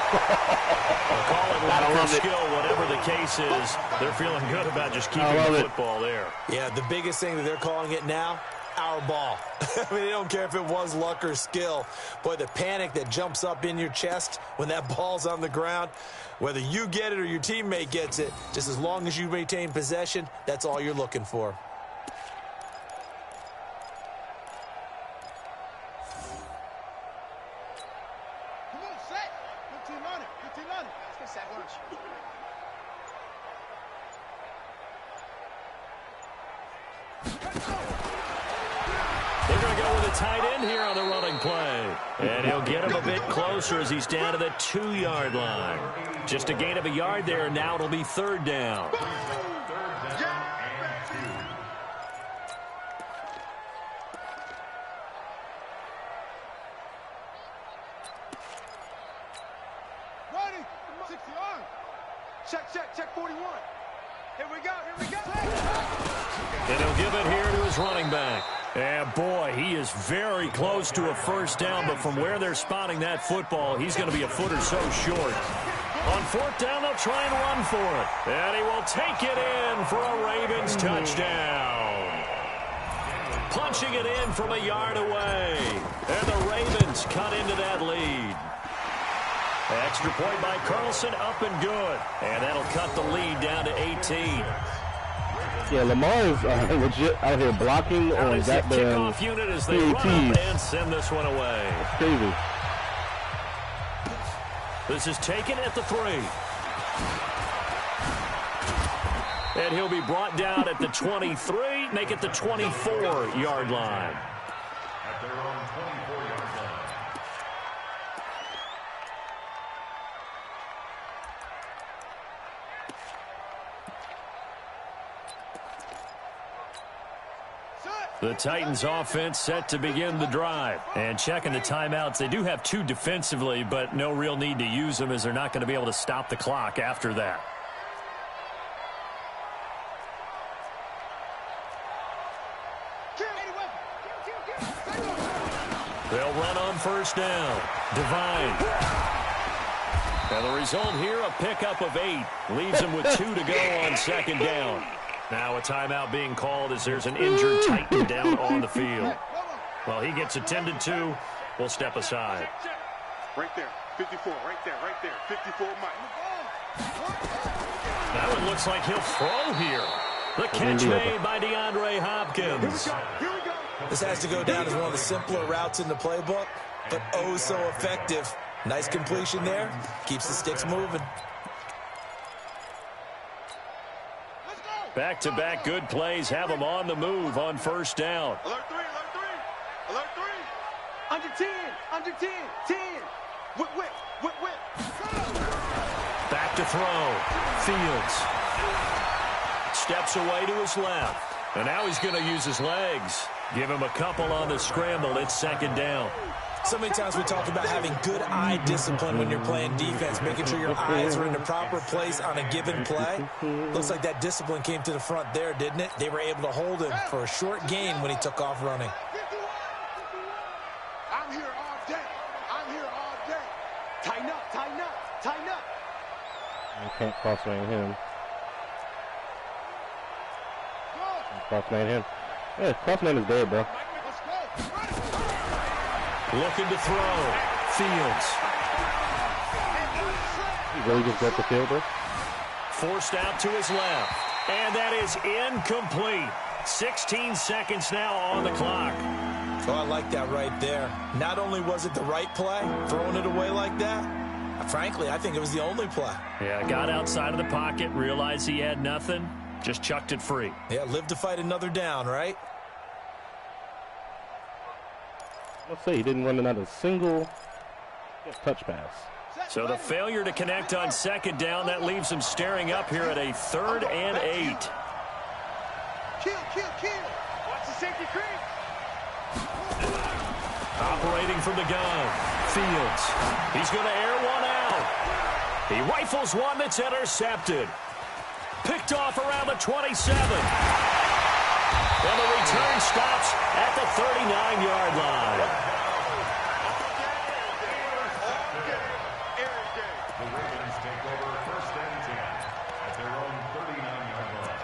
They'll call it lack of skill, whatever the case is. They're feeling good about just keeping the football there. Yeah, the biggest thing that they're calling it now, our ball. I mean, they don't care if it was luck or skill. Boy, the panic that jumps up in your chest when that ball's on the ground, whether you get it or your teammate gets it, just as long as you maintain possession, that's all you're looking for. They're going to go with a tight end here on the running play. And he'll get him a bit closer as he's down to the 2-yard line. Just a gain of a yard there. Now it'll be 3rd down. Check 41. Here we go. And he'll give it here to his running back. And boy, he is very close to a 1st down, but from where they're spotting that football, he's going to be a foot or so short. On 4th down, they'll try and run for it. And he will take it in for a Ravens touchdown. Punching it in from a yard away. And the Ravens cut into that lead. Extra point by Carlson, up and good. And that'll cut the lead down to 18. Yeah, Lamar is legit out here blocking on that kickoff unit as they run up and send this one away. That's crazy. This is taken at the 3. And he'll be brought down at the 23, make it the 24-yard line. At their own 24-yard line. The Titans offense set to begin the drive. And checking the timeouts, they do have 2 defensively, but no real need to use them as they're not going to be able to stop the clock after that. They'll run on 1st down. Divine. And the result here, a pickup of 8. Leaves them with 2 to go on 2nd down. Now a timeout being called as there's an injured Titan down on the field. Well, he gets attended to. We'll step aside. Right there. 54. Right there. 54 Mike. Now it looks like he'll throw here. The catch made by DeAndre Hopkins. Here we go. This has to go down as one of the simpler routes in the playbook, but oh so effective. Nice completion there. Keeps the sticks moving. Back-to-back good plays have them on the move on 1st down. Alert 3. Under 10. 10. Whip. Back to throw. Fields. Steps away to his left. And now he's going to use his legs. Give him a couple on the scramble. It's 2nd down. So many times we talk about having good eye discipline when you're playing defense, making sure your eyes are in the proper place on a given play. Looks like that discipline came to the front there, didn't it? They were able to hold him for a short gain when he took off running. I'm here all day. I'm here all day. Tighten up, tighten up, tighten up. You can't cross-lane him. Cross-lane him. Yeah, cross-lane is dead, bro. Looking to throw. Fields. He really just broke the field, bro. Forced out to his left. And that is incomplete. 16 seconds now on the clock. Oh, I like that right there. Not only was it the right play, throwing it away like that, frankly, I think it was the only play. Yeah, got outside of the pocket, realized he had nothing, just chucked it free. Yeah, live to fight another down, right? Let's say he didn't run another single touch pass. So the failure to connect on second down, that leaves him staring up here at a 3rd and 8. Kill, kill, kill. Watch the safety creep. Operating from the gun. Fields. He's going to air one out. He rifles one that's intercepted. Picked off around the 27. And the return stops at the 39-yard line. The Ravens take over 1st and 10 at their own 39-yard line.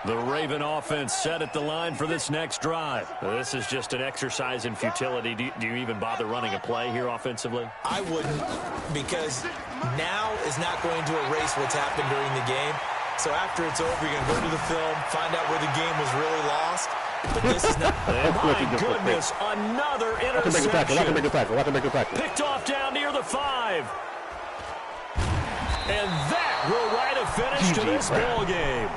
The Raven offense set at the line for this next drive. This is just an exercise in futility. Do you even bother running a play here offensively? I wouldn't, because now is not going to erase what's happened during the game. So after it's over, you're going to go to the film, find out where the game was really lost. But this is not. My goodness, another interception. Watch him make a tackle. Picked off down near the 5. And that will write a finish to this ball game.